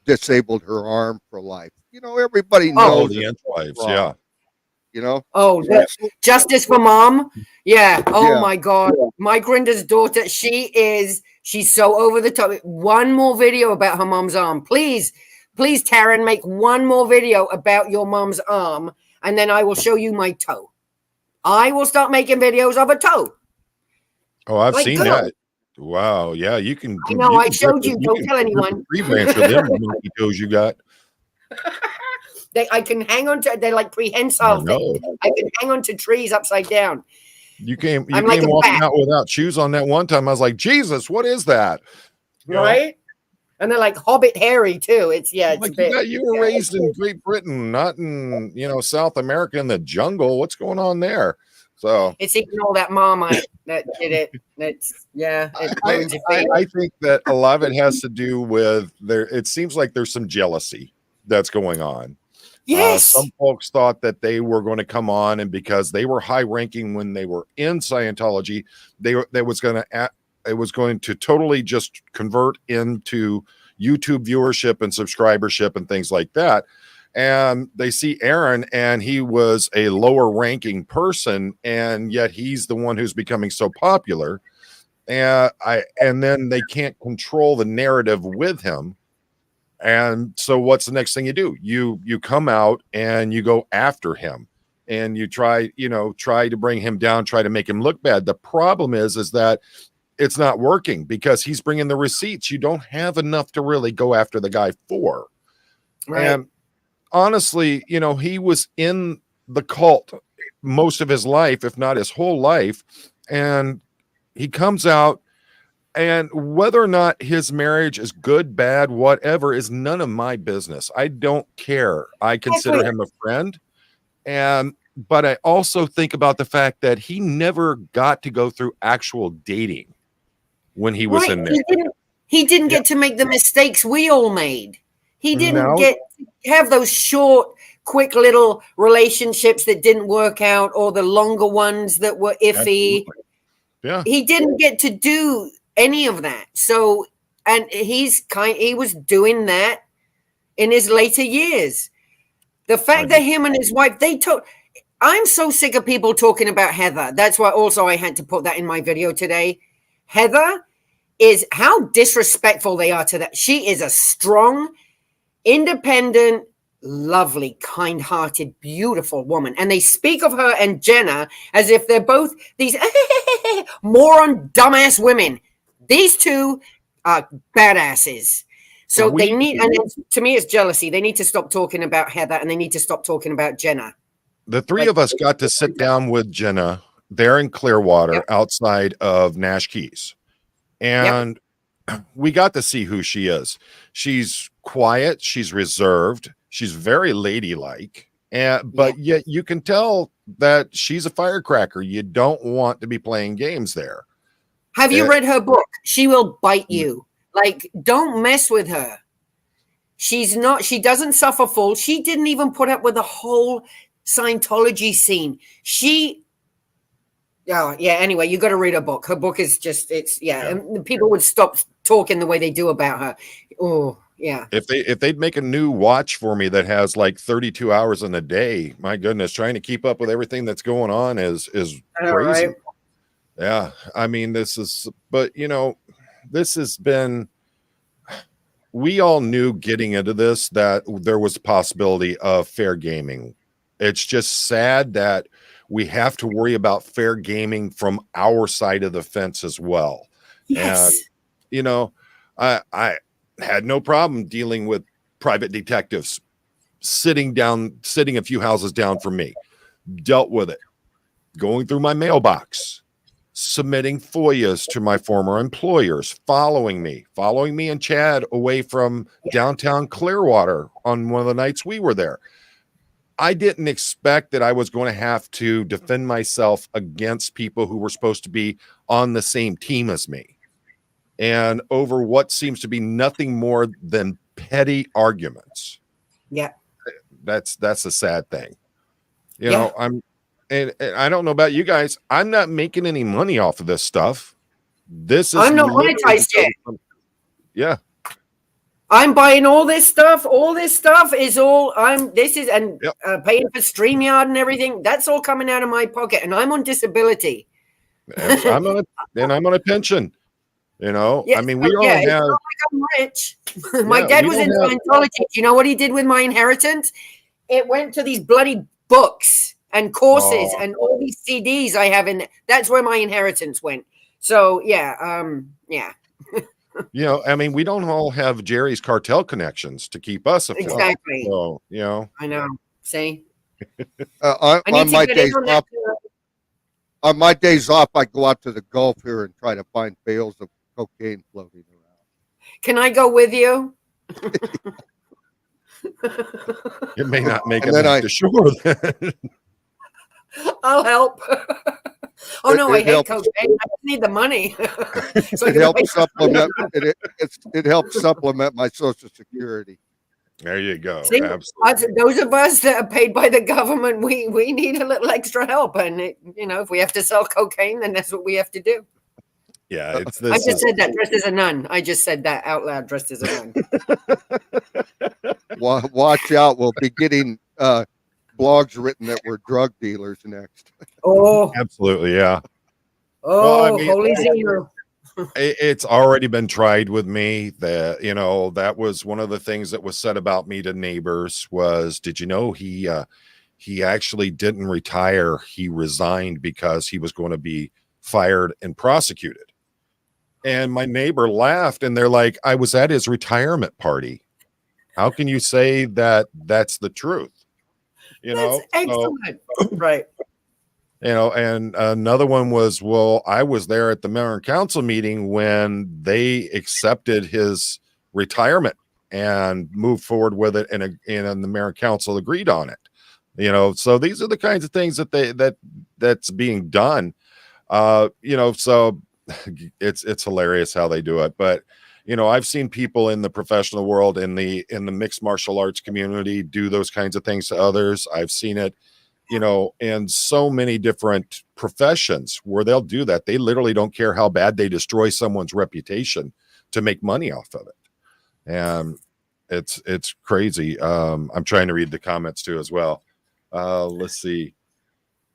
disabled her arm for life. You know, everybody knows the ex-wives, yeah. You know? Oh, justice for mom. Yeah. Oh my God. Mike Rinder's daughter, she's so over the top. One more video about her mom's arm. Please, Taryn, make one more video about your mom's arm, and then I will show you my toe. I will start making videos of a toe. Oh, I've seen that. Wow. Yeah, you can. I know. I showed you. Don't tell anyone. Tree branch for them monkey toes you got. I can hang on to. They're like prehensile things. I can hang on to trees upside down. You came walking out without shoes on that one time. I was like, Jesus, what is that? Right? And they're like Hobbit hairy too. It's like you were raised in Great Britain, not in South America in the jungle. What's going on there? So it's even all that Marmite that did it. That's I think that a lot of it has to do with it seems like there's some jealousy that's going on. Yes. Some folks thought that they were going to come on, and because they were high ranking when they were in Scientology, it was going to totally just convert into YouTube viewership and subscribership and things like that. And they see Aaron, and he was a lower ranking person, and yet he's the one who's becoming so popular. And then they can't control the narrative with him. And so what's the next thing you do? You come out and you go after him, and you try to bring him down, try to make him look bad. The problem is that it's not working because he's bringing the receipts. You don't have enough to really go after the guy for. Right. And honestly, he was in the cult most of his life, if not his whole life. And he comes out, and whether or not his marriage is good, bad, whatever is none of my business. I don't care. I consider him a friend. But I also think about the fact that he never got to go through actual dating when he was in there. He didn't get to make the mistakes we all made. He didn't get to have those short, quick little relationships that didn't work out, or the longer ones that were iffy. Absolutely. Yeah. He didn't get to do any of that. So, and he was doing that in his later years. The fact that him and his wife, I'm so sick of people talking about Heather. That's why also I had to put that in my video today. Heather is how disrespectful they are to that. She is a strong, independent, lovely, kind-hearted, beautiful woman. And they speak of her and Jenna as if they're both these moron, dumbass women. These two are badasses. So they need, and to me, it's jealousy. They need to stop talking about Heather, and they need to stop talking about Jenna. The three of us got to sit down with Jenna there in Clearwater outside of Nash Keys. And we got to see who she is. She's quiet. She's reserved. She's very ladylike. But yet you can tell that she's a firecracker. You don't want to be playing games there. Have you read her book? She will bite you. Like, don't mess with her. She doesn't suffer fools. She didn't even put up with the whole Scientology scene. Anyway, you got to read her book. Her book is just, and people would stop talking the way they do about her. Oh, yeah. If they'd make a new watch for me that has like 32 hours in a day, my goodness, trying to keep up with everything that's going on is crazy. Right? Yeah. I mean, this has been, we all knew getting into this that there was a possibility of fair gaming. It's just sad that we have to worry about fair gaming from our side of the fence as well. Yes. And, I had no problem dealing with private detectives sitting a few houses down from me, dealt with it, going through my mailbox, submitting FOIAs to my former employers, following me and Chad away from downtown Clearwater on one of the nights we were there. I didn't expect that I was going to have to defend myself against people who were supposed to be on the same team as me, and over what seems to be nothing more than petty arguments. Yeah. That's a sad thing. And I don't know about you guys. I'm not making any money off of this stuff. I'm not monetized yet. Yeah. I'm buying all this stuff. All this stuff is all paying for StreamYard and everything. That's all coming out of my pocket, and I'm on disability. I'm on a pension. Yes, I mean, we all have. It's not like I'm rich. My dad was in Scientology. Do you know what he did with my inheritance? It went to these bloody books and courses and all these CDs I have in. That's where my inheritance went. So yeah. I mean, we don't all have Jerry's cartel connections to keep us afloat. Exactly. So, I know. See, on my days off, I go out to the Gulf here and try to find bales of cocaine floating around. Can I go with you? It may not make it to shore then. I'll help. I hate cocaine. I just need the money. So it helps supplement. It helps supplement my Social Security. There you go. See, Absolutely. those of us that are paid by the government, we need a little extra help. And, if we have to sell cocaine, then that's what we have to do. Yeah, it's I this. just said that dressed as a nun. I just said that out loud, dressed as a nun. Watch out. We'll be getting blogs written that we're drug dealers next. Oh, Absolutely, yeah. oh, Well, I mean, holy zero. it's already been tried with me. That that was one of the things that was said about me to neighbors was, did you know he actually didn't retire? He resigned because he was going to be fired and prosecuted. And my neighbor laughed, and they're like, I was at his retirement party. How can you say that that's the truth? That's excellent. Right. And another one was, well, I was there at the mayor and council meeting when they accepted his retirement and moved forward with it, and the mayor and council agreed on it. So these are the kinds of things that's being done. So it's hilarious how they do it. But I've seen people in the professional world, in the mixed martial arts community, do those kinds of things to others. I've seen it in so many different professions where they'll do that. They literally don't care how bad they destroy someone's reputation to make money off of it. And it's crazy. I'm trying to read the comments too as well. Let's see.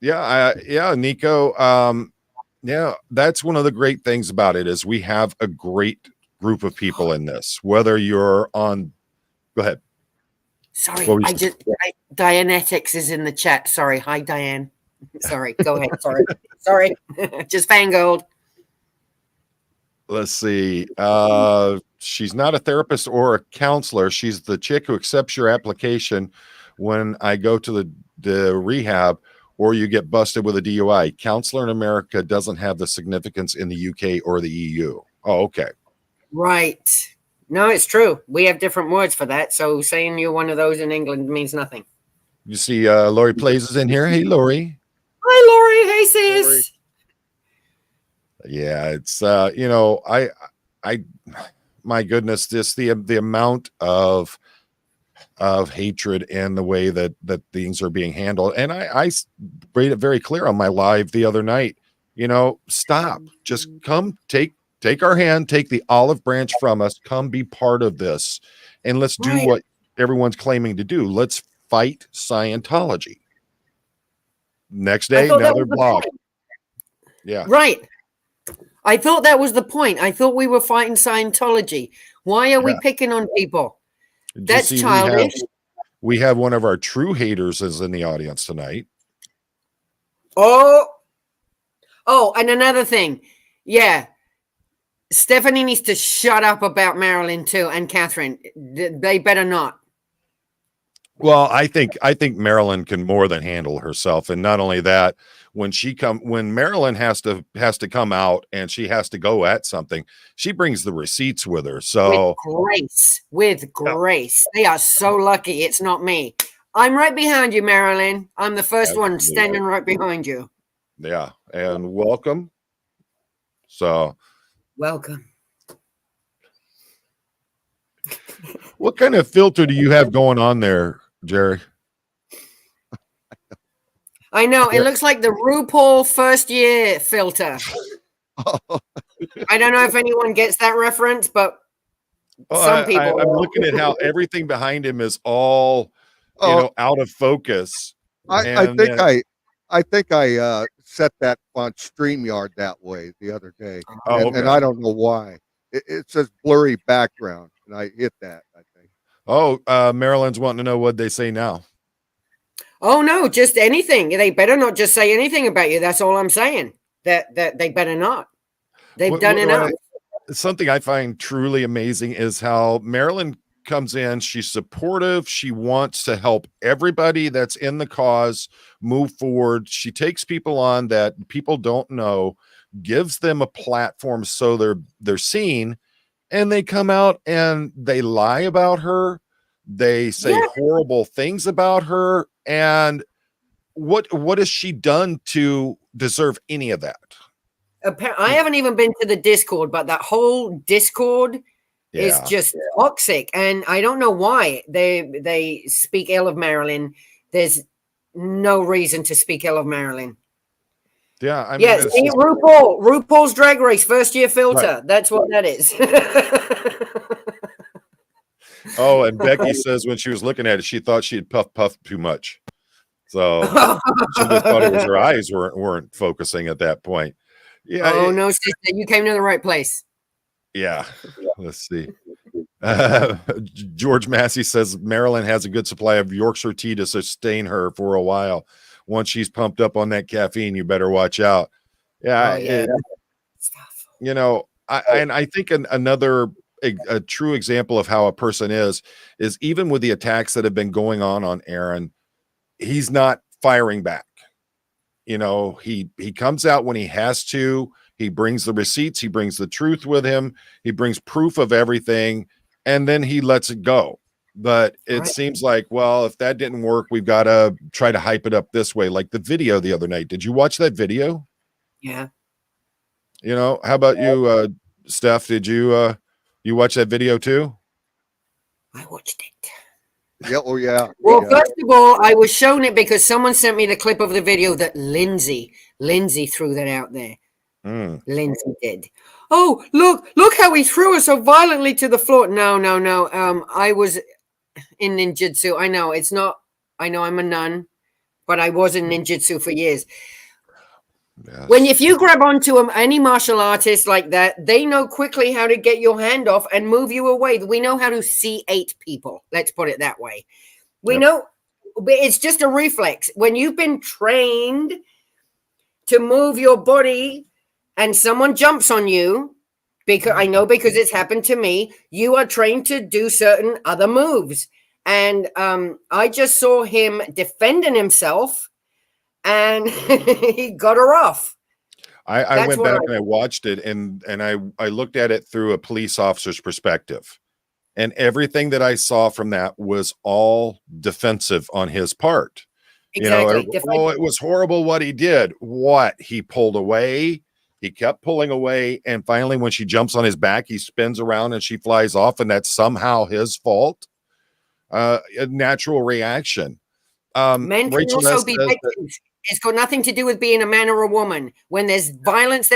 Yeah, Nico. Yeah, that's one of the great things about it is we have a great group of people in this, whether you're on, go ahead. Sorry, Dianetics is in the chat. Sorry. Hi, Diane. Sorry. Go ahead. Sorry. Just fangirled. Let's see. She's not a therapist or a counselor. She's the chick who accepts your application when I go to the rehab or you get busted with a DUI. Counselor in America doesn't have the significance in the UK or the EU. Oh, okay. Right. No, it's true. We have different words for that. So saying you're one of those in England means nothing. You see, Lori Plays is in here. Hey, Lori. Hi, Lori. Hey, sis. Lori. Yeah, it's my goodness, just the amount of hatred and the way that things are being handled. And I made it very clear on my live the other night. Stop. Just come take our hand, take the olive branch from us, come be part of this, and let's do what everyone's claiming to do. Let's fight Scientology. Next day, another blog. Yeah. Right. I thought that was the point. I thought we were fighting Scientology. Why are we picking on people? That's childish. We have one of our true haters is in the audience tonight. Oh, and another thing. Yeah. Stephanie needs to shut up about Marilyn too, and Catherine. They better not. Well, I think Marilyn can more than handle herself, and not only that, when Marilyn has to come out and she has to go at something, she brings the receipts with her. So with grace, they are so lucky it's not me. I'm right behind you, Marilyn. I'm the first one standing right behind you. Yeah, and welcome. So. Welcome. What kind of filter do you have going on there, Jerry? I know. It looks like the RuPaul first year filter. I don't know if anyone gets that reference, but some people. I'm looking at how everything behind him is all, out of focus. I think I set that on StreamYard that way the other day, and I don't know why. It says blurry background, and I hit that. I think. Oh, Marilyn's wanting to know what they say now. Oh no, just anything. They better not just say anything about you. That's all I'm saying. That they better not. They've done enough. Something I find truly amazing is how Marilyn comes in. She's supportive. She wants to help everybody that's in the cause move forward. She takes people on that people don't know, gives them a platform so they're seen, and they come out and they lie about her. They say horrible things about her. And what has she done to deserve any of that? I haven't even been to the Discord, but that whole Discord is Yeah. just toxic. And I don't know why they speak ill of Marilyn. There's no reason to speak ill of Marilyn. Yeah. I mean, Yeah, it's see, just, RuPaul's Drag Race first year filter. right. That's what that is. Oh, and Becky says when she was looking at it, she thought she had puffed too much. So she just thought it was her eyes weren't focusing at that point. Yeah. Oh no, sister, you came to the right place. Yeah. Let's see. George Massey says Marilyn has a good supply of Yorkshire tea to sustain her for a while. Once she's pumped up on that caffeine, you better watch out. Yeah. Oh, yeah. Stuff. You know, I think another a true example of how a person is even with the attacks that have been going on Aaron, he's not firing back. You know, he comes out when he has to. He brings the receipts. He brings the truth with him. He brings proof of everything, and then he lets it go. But it seems like, well, if that didn't work, we've got to try to hype it up this way. Like the video the other night. Did you watch that video? Yeah. You know, how about you, Steff? Did you watch that video too? I watched it. Yeah, oh yeah. Well, Yeah. first of all, I was shown it because someone sent me the clip of the video that Lindsay threw that out there. Lindsay did. Oh, look how he threw her so violently to the floor. No. I was in ninjutsu. I know it's not. I know I'm a nun, but I was in ninjutsu for years. Yes. If you grab onto any martial artist like that, they know quickly how to get your hand off and move you away. We know how to C8 people. Let's put it that way. We know, but it's just a reflex. When you've been trained to move your body and someone jumps on you, because I know because it's happened to me, you are trained to do certain other moves. And I just saw him defending himself. And he got her off. I went back and I watched it and I looked at it through a police officer's perspective. And everything that I saw from that was all defensive on his part. Exactly. You know, oh, it was horrible what he did. What? He pulled away. He kept pulling away. And finally, when she jumps on his back, he spins around and she flies off. And that's somehow his fault. A natural reaction. Men can also be victims. It's got nothing to do with being a man or a woman. When there's violence,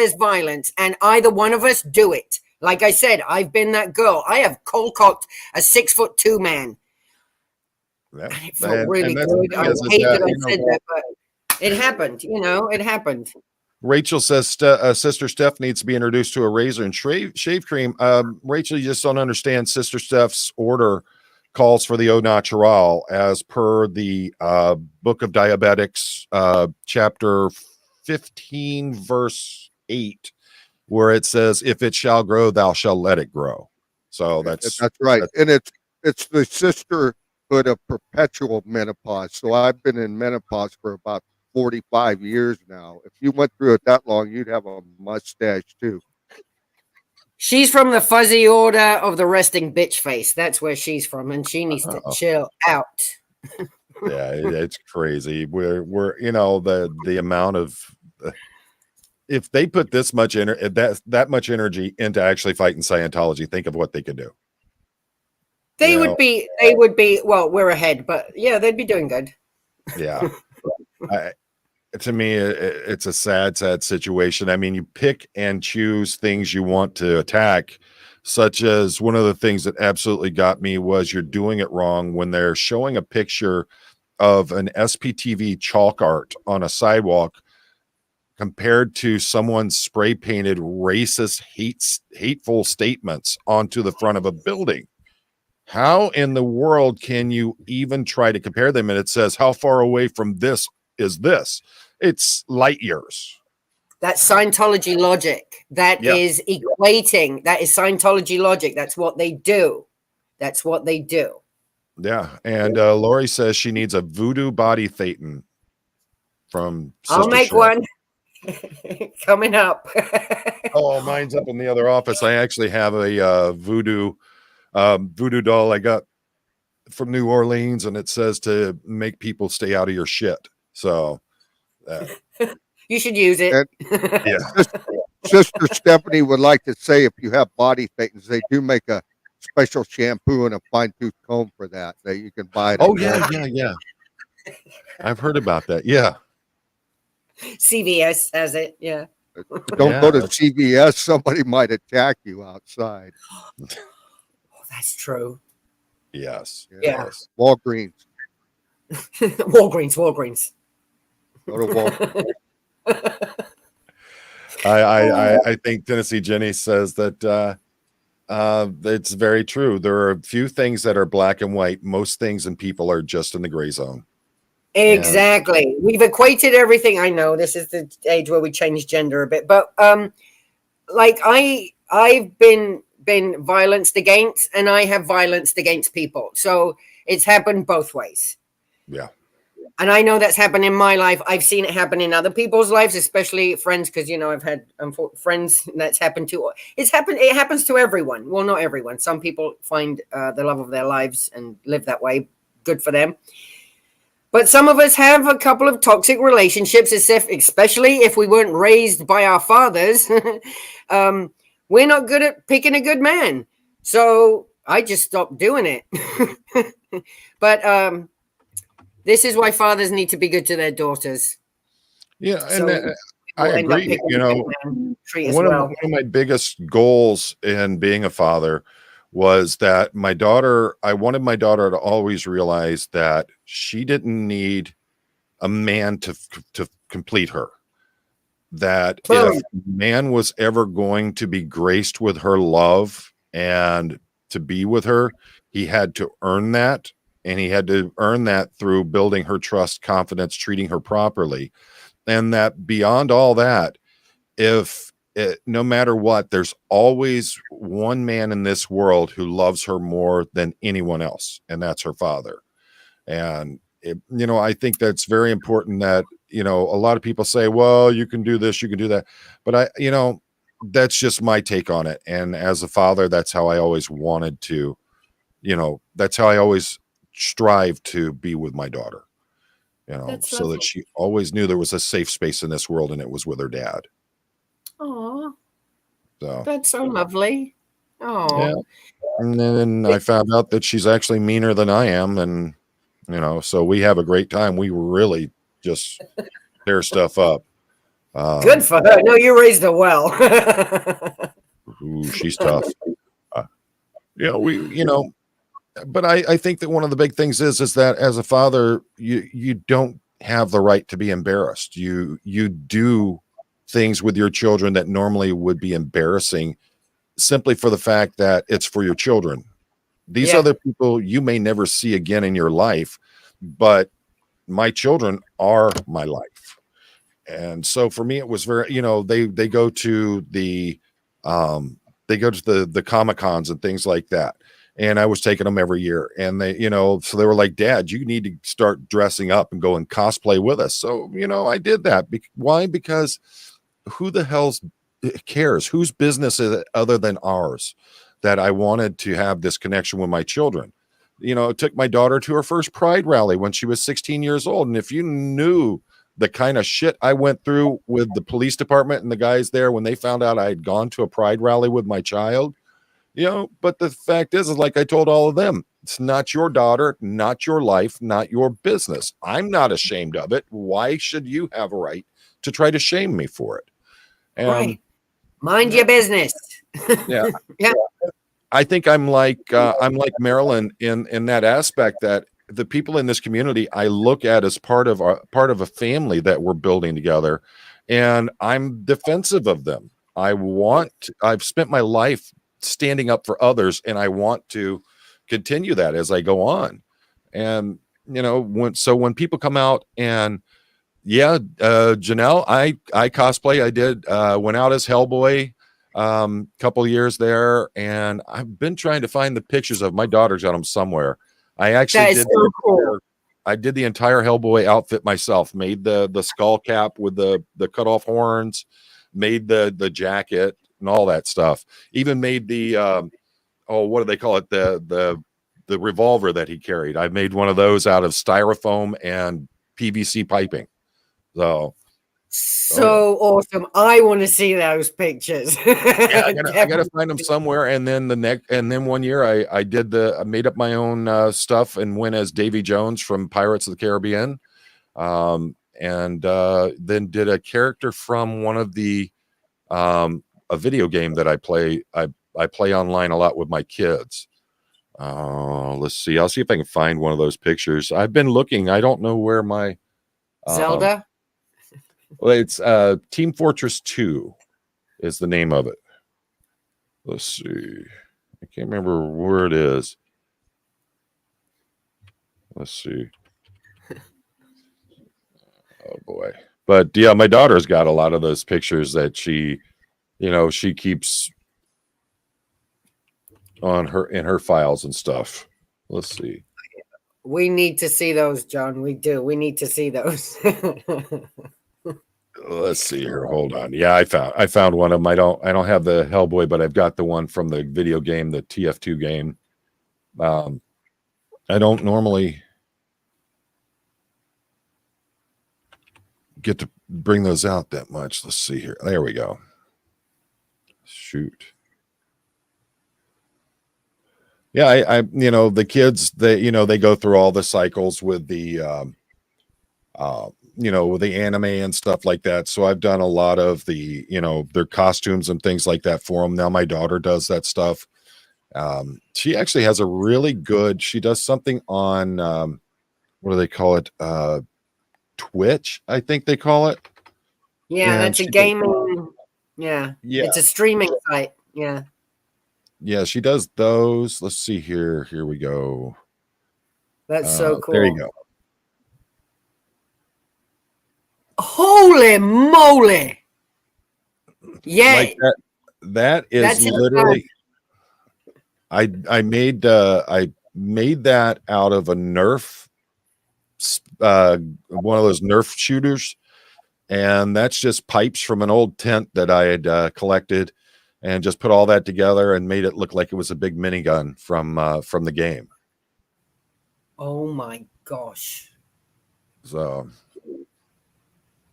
and either one of us do it. Like I said, I've been that girl. I have cold cocked a 6'2" man. And it felt really good. I hate that I said that, but it happened. It happened. Rachel says Sister Steff needs to be introduced to a razor and shave cream. Rachel, you just don't understand. Sister Steff's order calls for the au natural as per the Book of Diabetics, chapter 15, verse 8, where it says, if it shall grow, thou shalt let it grow. So that's right. And it's the sisterhood of perpetual menopause. So I've been in menopause for about 45 years now. If you went through it that long, you'd have a mustache too. She's from the fuzzy order of the resting bitch face. That's where she's from, and she needs to chill out. Yeah, it's crazy. We're the amount of if they put this much that much energy into actually fighting Scientology, think of what they could do. They would be. Well, we're ahead, but yeah, they'd be doing good. Yeah. To me, it's a sad situation. I mean, you pick and choose things you want to attack, such as one of the things that absolutely got me was you're doing it wrong when they're showing a picture of an SPTV chalk art on a sidewalk compared to someone's spray painted racist, hateful statements onto the front of a building. How in the world can you even try to compare them? And it says, how far away from this is this? It's light years. That's Scientology logic. That is equating. That is Scientology logic. That's what they do. Yeah. And Lori says she needs a voodoo body thetan from Sister I'll make Sharon. One coming up. Oh, mine's up in the other office. I actually have a voodoo doll I got from New Orleans, and it says to make people stay out of your shit. So you should use it. And Sister Stephanie would like to say, if you have body thetans, they do make a special shampoo and a fine tooth comb for that you can buy. Oh yeah, yeah. I've heard about that. Yeah. CVS has it. Yeah. Don't go to CVS. Somebody might attack you outside. Oh, that's true. Yes. Yeah. Yes. Walgreens. Walgreens. Go to Walgreens. I think Tennessee Jenny says that it's very true. There are a few things that are black and white. Most things and people are just in the gray zone. Exactly. We've equated everything. I know this is the age where we change gender a bit, but like I've been violenced against, and I have violenced against people. So it's happened both ways. Yeah. And I know that's happened in my life. I've seen it happen in other people's lives, especially friends, because I've had friends that's happened to. It happens to everyone. Well, not everyone. Some people find the love of their lives and live that way. Good for them. But some of us have a couple of toxic relationships, especially if we weren't raised by our fathers. We're not good at picking a good man. So I just stopped doing it. But this is why fathers need to be good to their daughters. Yeah, So and I agree. One of my biggest goals in being a father was that I wanted my daughter to always realize that she didn't need a man to complete her. That if man was ever going to be graced with her love and to be with her, he had to earn that. And he had to earn that through building her trust, confidence, treating her properly. And that beyond all that, no matter what, there's always one man in this world who loves her more than anyone else, and that's her father. And I think that's very important. That a lot of people say, well, you can do this, you can do that, but that's just my take on it. And as a father, that's how I always wanted to, that's how I always strive to be with my daughter. That's so lovely. that she always knew there was a safe space in this world, and it was with her dad. Oh, So that's so lovely. Oh, yeah. And then I found out that she's actually meaner than I am, and so we have a great time. We really just tear stuff up. Good for her. No, you raised her well. Ooh, she's tough. But I think that one of the big things is that as a father, you don't have the right to be embarrassed. You do things with your children that normally would be embarrassing, simply for the fact that it's for your children. These other people you may never see again in your life, but my children are my life. And so for me, it was very, they go to the Comic-Cons and things like that. And I was taking them every year, and they, so they were like, Dad, you need to start dressing up and go and cosplay with us. So, I did that. Why? Because who the hell cares? Whose business is it other than ours? That I wanted to have this connection with my children. It took my daughter to her first Pride rally when she was 16 years old. And if you knew the kind of shit I went through with the police department and the guys there when they found out I had gone to a Pride rally with my child, but the fact is like I told all of them, it's not your daughter, not your life, not your business. I'm not ashamed of it. Why should you have a right to try to shame me for it? And right. Mind your business. Yeah. Yeah. I think I'm like Marilyn in that aspect, that the people in this community I look at as part of a family that we're building together, and I'm defensive of them. I've spent my life standing up for others, and I want to continue that as I go on. And when people come out and Janelle, I cosplay. I did went out as Hellboy couple years there, and I've been trying to find the pictures of my daughter's got them somewhere. I actually did so cool. I did the entire Hellboy outfit myself, made the skull cap with the cut off horns, made the jacket and all that stuff, even made the what do they call it, the revolver that he carried. I made one of those out of styrofoam and PVC piping. So So awesome. I want to see those pictures. Yeah, I gotta find them somewhere. And then one year I made up my own stuff and went as Davy Jones from Pirates of the Caribbean. And then did a character from one of the a video game that I play. I play online a lot with my kids. Let's see. I'll see if I can find one of those pictures. I've been looking. I don't know where my Zelda. Well, it's Team Fortress 2 is the name of it. Let's see. I can't remember where it is. Let's see. Oh boy. But yeah, my daughter's got a lot of those pictures that she keeps in her files and stuff. Let's see. We need to see those, John. We do. We need to see those. Let's see here. Hold on. Yeah, I found one of them. I don't have the Hellboy, but I've got the one from the video game, the TF2 game. I don't normally get to bring those out that much. Let's see here. There we go. Shoot. Yeah, I the kids, they go through all the cycles with the with the anime and stuff like that. So I've done a lot of the, their costumes and things like that for them. Now my daughter does that stuff. She actually has a really good, she does something on, what do they call it? Twitch, I think they call it. Yeah, and that's a gaming. Yeah. It's a streaming site. Yeah. Yeah, she does those. Let's see here. Here we go. That's so cool. There you go. Holy moly! Yeah, like that is that's literally. I made that out of a Nerf, one of those Nerf shooters, and that's just pipes from an old tent that I had collected, and just put all that together and made it look like it was a big minigun from the game. Oh my gosh! So.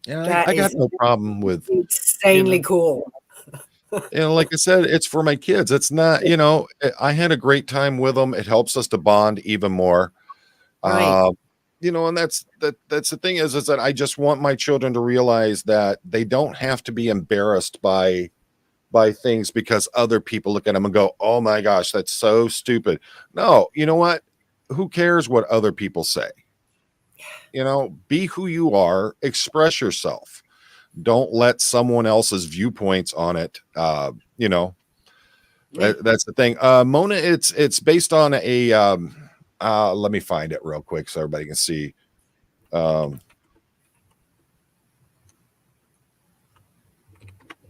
Yeah, I got no problem with insanely cool. Like I said, it's for my kids. It's not, I had a great time with them. It helps us to bond even more. Right. And that's the thing is that I just want my children to realize that they don't have to be embarrassed by things because other people look at them and go, "Oh my gosh, that's so stupid." No, you know what? Who cares what other people say? Be who you are, express yourself. Don't let someone else's viewpoints on it. That's the thing. Mona, it's based on a, let me find it real quick so everybody can see.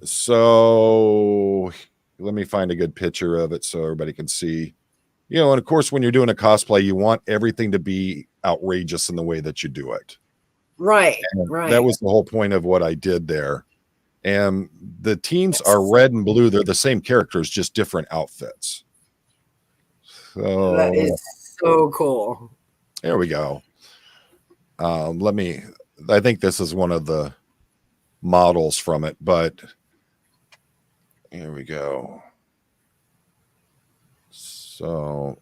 So let me find a good picture of it so everybody can see. And of course, when you're doing a cosplay, you want everything to be outrageous in the way that you do it. Right, and right. That was the whole point of what I did there. And the teams are red and blue. They're the same characters, just different outfits. So that is so cool. There we go. I think this is one of the models from it, but here we go. So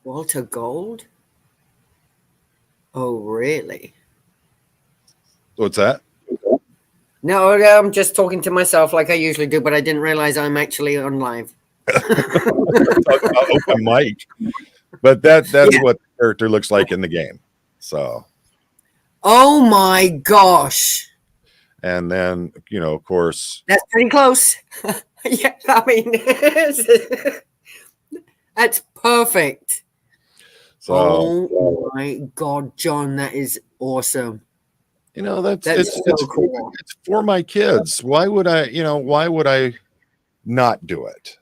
Walter Gold? Oh, really? What's that? No, I'm just talking to myself like I usually do, but I didn't realize I'm actually on live. Open mic. But that's what the character looks like in the game. So. Oh my gosh. And then, of course. That's pretty close. Yeah, I mean, that's perfect. So, oh my God, John, that is awesome. It's so cool. It's for my kids. Why would I not do it?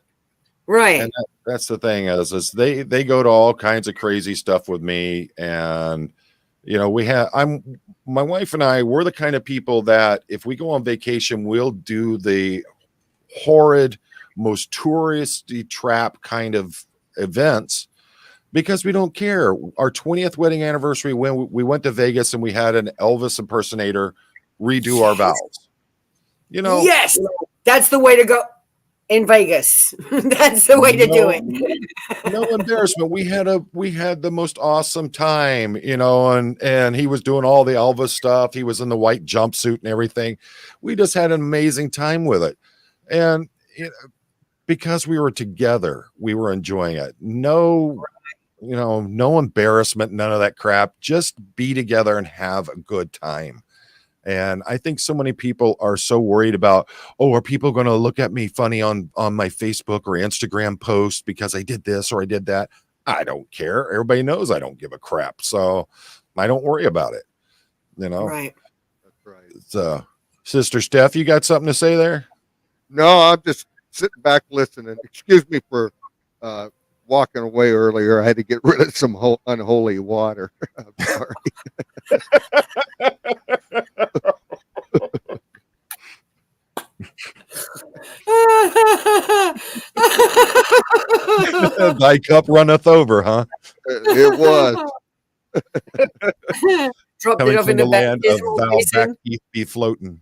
Right. And that's the thing is they go to all kinds of crazy stuff with me. And, my wife and I, we're the kind of people that if we go on vacation, we'll do the horrid, most touristy trap kind of events because we don't care. Our 20th wedding anniversary, when we went to Vegas and we had an Elvis impersonator redo our vows. You know, yes, that's the way to go in Vegas. That's the way to do it. No embarrassment. We had the most awesome time, you know, and he was doing all the Elvis stuff. He was in the white jumpsuit and everything. We just had an amazing time with it. And because we were together, we were enjoying it. No, no embarrassment, none of that crap. Just be together and have a good time. And I think so many people are so worried about, are people going to look at me funny on my Facebook or Instagram post because I did this or I did that? I don't care. Everybody knows I don't give a crap. So I don't worry about it. Right. That's right. So, Sister Steff, you got something to say there? No, I'm just sitting back listening. Excuse me for walking away earlier. I had to get rid of some unholy water. I'm sorry. Thy cup runneth over, huh? It was. Dropped Coming it off from in the the land of baptismal thou back basin. Keith be floating.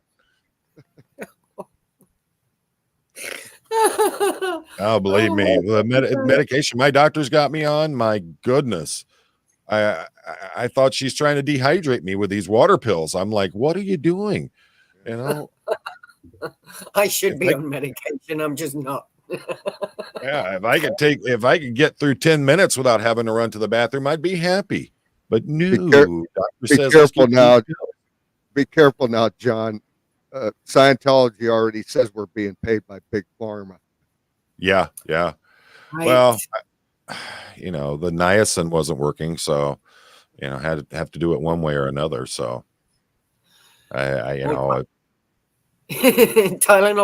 Oh, believe me, the medication my doctor's got me on, my goodness. I thought she's trying to dehydrate me with these water pills. I'm like, what are you doing? I should be on medication. I'm just not. Yeah, if I could get through 10 minutes without having to run to the bathroom, I'd be happy. But no, doctor says careful now. Be careful now, John. Scientology already says we're being paid by Big Pharma. Yeah. Right. Well, the niacin wasn't working, so had to have to do it one way or another. So Tylenol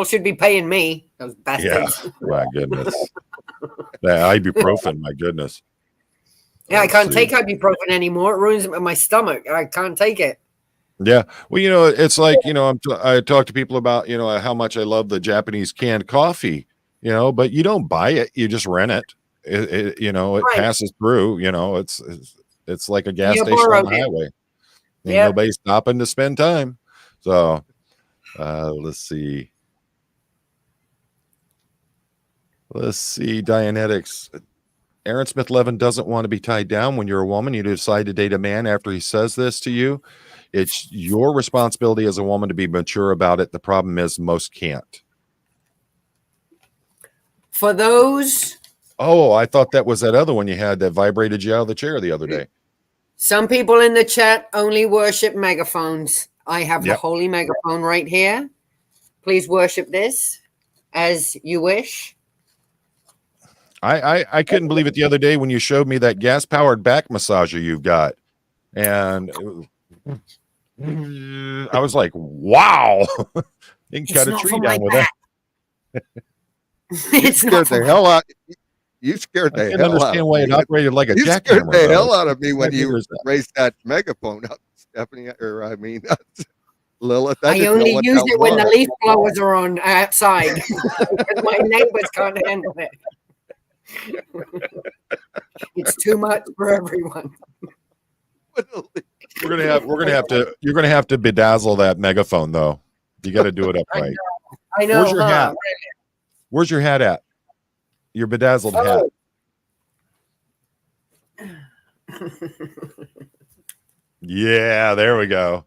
should be paying me. Those bastards. Yeah, my goodness. That ibuprofen, my goodness. Yeah, I can't take ibuprofen anymore. It ruins my stomach. I can't take it. Yeah. Well, it's like, I talk to people about, how much I love the Japanese canned coffee, but you don't buy it. You just rent it. It right. Passes through, it's like a gas station on the highway. Ain't nobody stopping to spend time. So let's see. Dianetics. Aaron Smith Levin doesn't want to be tied down. When you're a woman, you decide to date a man after he says this to you. It's your responsibility as a woman to be mature about it. The problem is most can't. For those. Oh, I thought that was that other one you had that vibrated you out of the chair the other day. Some people in the chat only worship megaphones. I have the holy megaphone right here. Please worship this as you wish. I couldn't believe it the other day when you showed me that gas-powered back massager you've got. And I was like, wow. You can cut a tree down with that. You scared the hell out. You scared the hell out of me. I didn't understand why it operated like a jackhammer. You scared the hell out of me when you raised that megaphone up, Stephanie, Lilith. I only use it when the leaf blowers are on outside. Because my neighbors can't handle it. It's too much for everyone. You're gonna have to bedazzle that megaphone though. You got to do it upright. I know. Where's your hat? Where's your hat at? Your bedazzled hat. Yeah, there we go.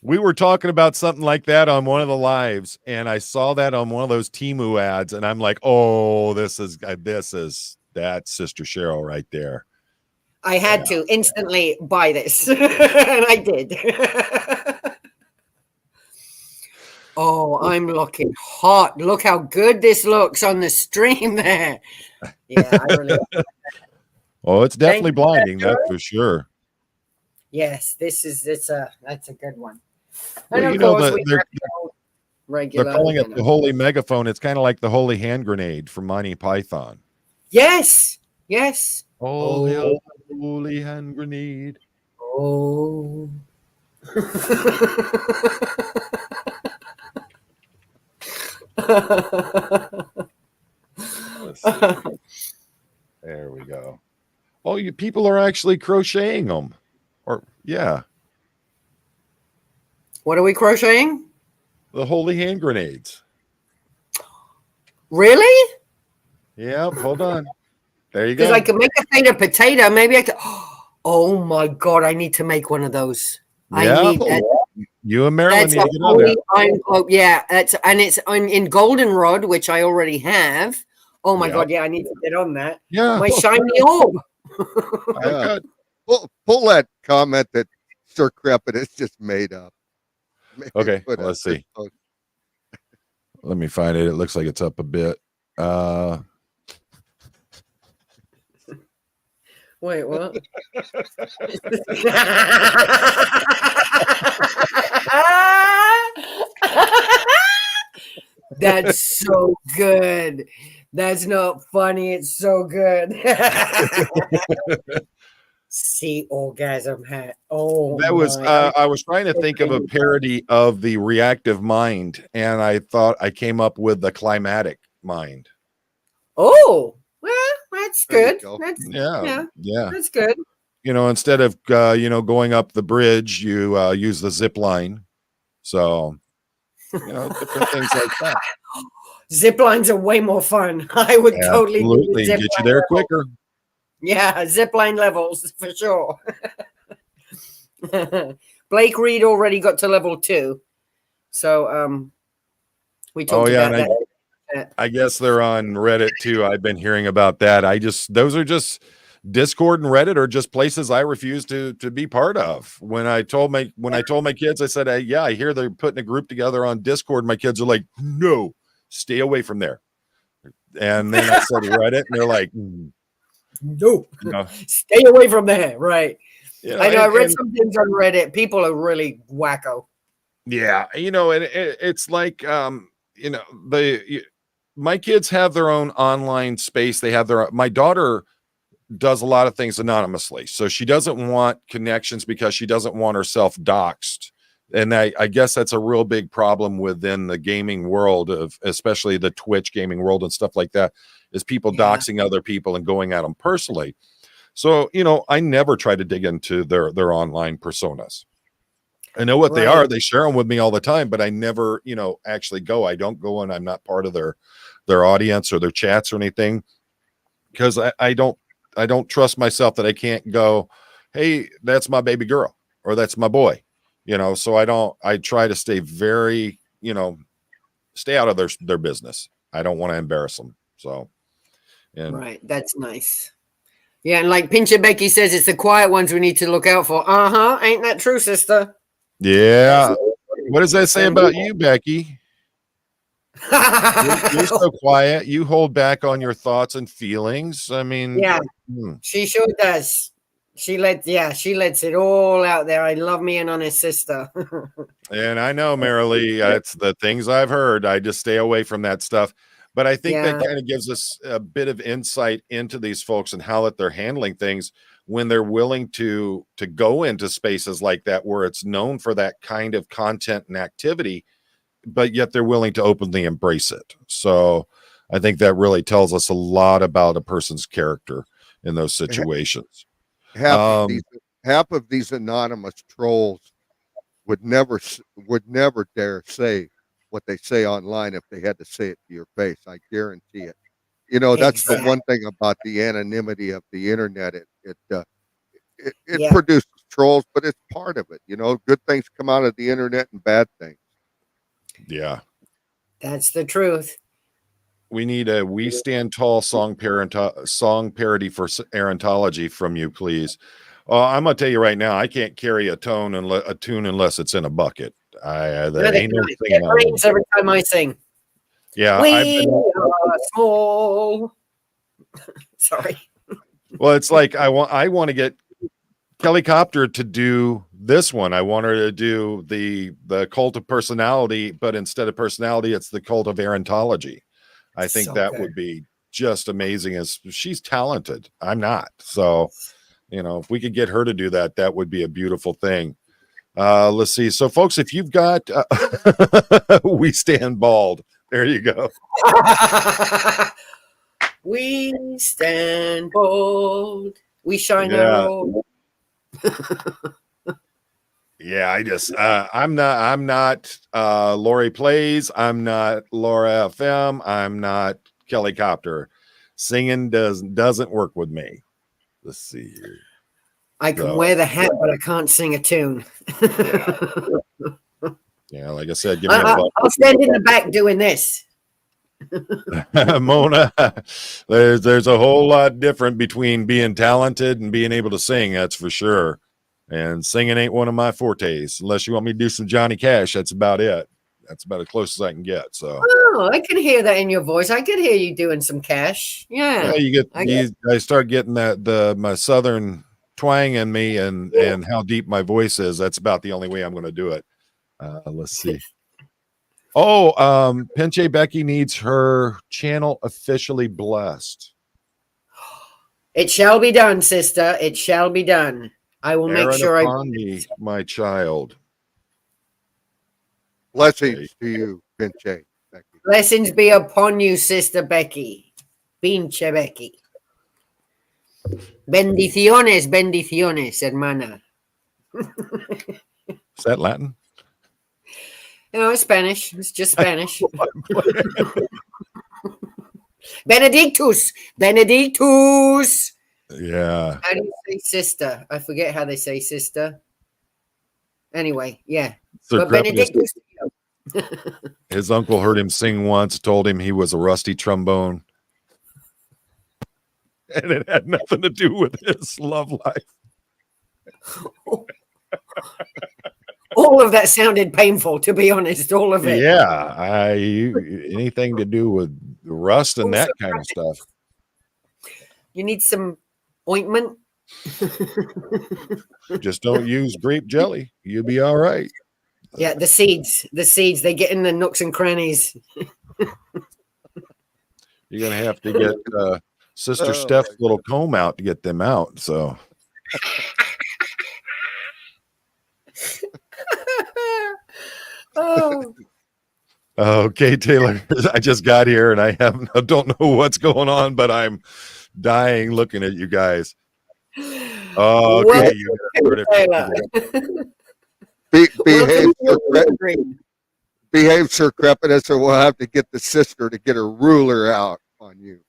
We were talking about something like that on one of the lives, and I saw that on one of those Temu ads, and I'm like, oh, this is that Sister Cheryl right there. I had to instantly buy this, and I did. Oh, I'm looking hot. Look how good this looks on the stream there. Yeah, I really like that. Oh, it's definitely blinding, that's for sure. Yes, that's a good one. Well, and of course, they're calling it the holy megaphone. It's kind of like the holy hand grenade from Monty Python. Yes. Oh, holy hand grenade. Oh. There we go. Oh, you people are actually crocheting them. What are we crocheting? The holy hand grenades. Really? Yeah, hold on. There you Because go. I could make a thing of potato. Maybe I could. Oh my God, I need to make one of those. I Yeah. need that. You and Marilyn That's need a to get on that. holy iron cloak. Yeah, it's in goldenrod, which I already have. Oh my Yep. God, yeah, I need to get on that. Yeah. My shiny orb. Yeah. Pull that comment that Sir Crepit is just made up. Okay, Put let's a- see. Let me find it. It looks like it's up a bit. Wait, what? That's so good. That's not funny. It's so good. See, orgasm hat. Oh, That was my. I was trying to think of a parody of the reactive mind, and I thought I came up with the climatic mind. Oh, well, that's There you good. go. Yeah. That's good. Instead of going up the bridge, you use the zip line. So different things like that. Zip lines are way more fun. I would totally do the Absolutely, zip get you line there level. quicker. Yeah, zip line levels for sure. Blake Reed already got to level 2. So we talked about and that. I guess they're on Reddit too. I've been hearing about that. Those are just Discord and Reddit are just places I refuse to be part of. When I told my kids, I said, hey, yeah, I hear they're putting a group together on Discord. My kids are like, no, stay away from there. And then I said Reddit, and they're like, no, no. Stay away from there. Right. I know. I read and some things on Reddit. People are really wacko. yeah, and it's like my kids have their own online space. They have my daughter does a lot of things anonymously. So she doesn't want connections because she doesn't want herself doxxed. And I guess that's a real big problem within the gaming world, of especially the Twitch gaming world and stuff like that, is people doxing other people and going at them personally. So, I never try to dig into their online personas. I know what they are. They share them with me all the time, but I never, actually go. I don't go, and I'm not part of their audience or their chats or anything, because I don't trust myself that I can't go, hey, that's my baby girl or that's my boy, so I try to stay very, stay out of their business. I don't want to embarrass them. So, Right. That's nice. Yeah. And like Pincher Becky says, it's the quiet ones we need to look out for. Ain't that true, sister? Yeah. What does that say about you, Becky? You're so quiet. You hold back on your thoughts and feelings. I mean, yeah, she sure does. She lets it all out there. I love me an honest sister. And I know, Marilee, it's the things I've heard. I just stay away from that stuff. But I think that kind of gives us a bit of insight into these folks and how that they're handling things when they're willing to go into spaces like that, where it's known for that kind of content and activity, but yet they're willing to openly embrace it. So I think that really tells us a lot about a person's character in those situations. Half of these anonymous trolls would never dare say what they say online if they had to say it to your face. I guarantee it. That's the one thing about the anonymity of the internet. It produces trolls, but it's part of it. Good things come out of the internet and bad things. Yeah. That's the truth. We need a "We Stand Tall" song parody for Arontology from you, please. I'm gonna tell you right now, I can't carry a tune unless it's in a bucket. There ain't no singing on it. Every time I sing. Yeah, we are small. Sorry. Well, it's like I want to get Kelly Copter to do this one. I want her to do the cult of personality, but instead of personality, it's the cult of Arontology. I think that would be just amazing. As she's talented, I'm not. So, if we could get her to do that, that would be a beautiful thing. Let's see. So, folks, if you've got We Stand Bald, there you go. We stand bold. We shine our road. Yeah, I'm not Lori Plays. I'm not Laura FM. I'm not Kelly Copter. Singing doesn't work with me. Let's see here. I can wear the hat, but I can't sing a tune. Yeah, like I said, give me I'll stand in the back doing this. Mona, there's a whole lot different between being talented and being able to sing, that's for sure. And singing ain't one of my fortes. Unless you want me to do some Johnny Cash, that's about it. That's about as close as I can get. So I can hear that in your voice. I could hear you doing some Cash. Yeah. I start getting my southern twang in me and how deep my voice is. That's about the only way I'm going to do it. Let's see. Oh, Pinche Becky needs her channel officially blessed. It shall be done, sister. It shall be done. I will make sure my child. Blessings to you, Pinche Becky. Blessings be upon you, sister Becky. Pinche Becky. Bendiciones, bendiciones, hermana. Is that Latin? No, it's Spanish. It's just Spanish. Benedictus. Benedictus. Yeah. How do you say sister? I forget how they say sister. Anyway, yeah. But Benedictus. His uncle heard him sing once, told him he was a rusty trombone. And it had nothing to do with his love life. All of that sounded painful, to be honest. All of it. Yeah. Anything to do with rust and that kind of stuff. You need some ointment. Just don't use grape jelly. You'll be all right. Yeah, the seeds, they get in the nooks and crannies. You're going to have to get Sister Steff's little comb out to get them out. So. Okay, Taylor, I just got here and I don't know what's going on, but I'm dying looking at you guys. Okay, behave, Sir Crepidus, or we'll have to get the sister to get her ruler out on you.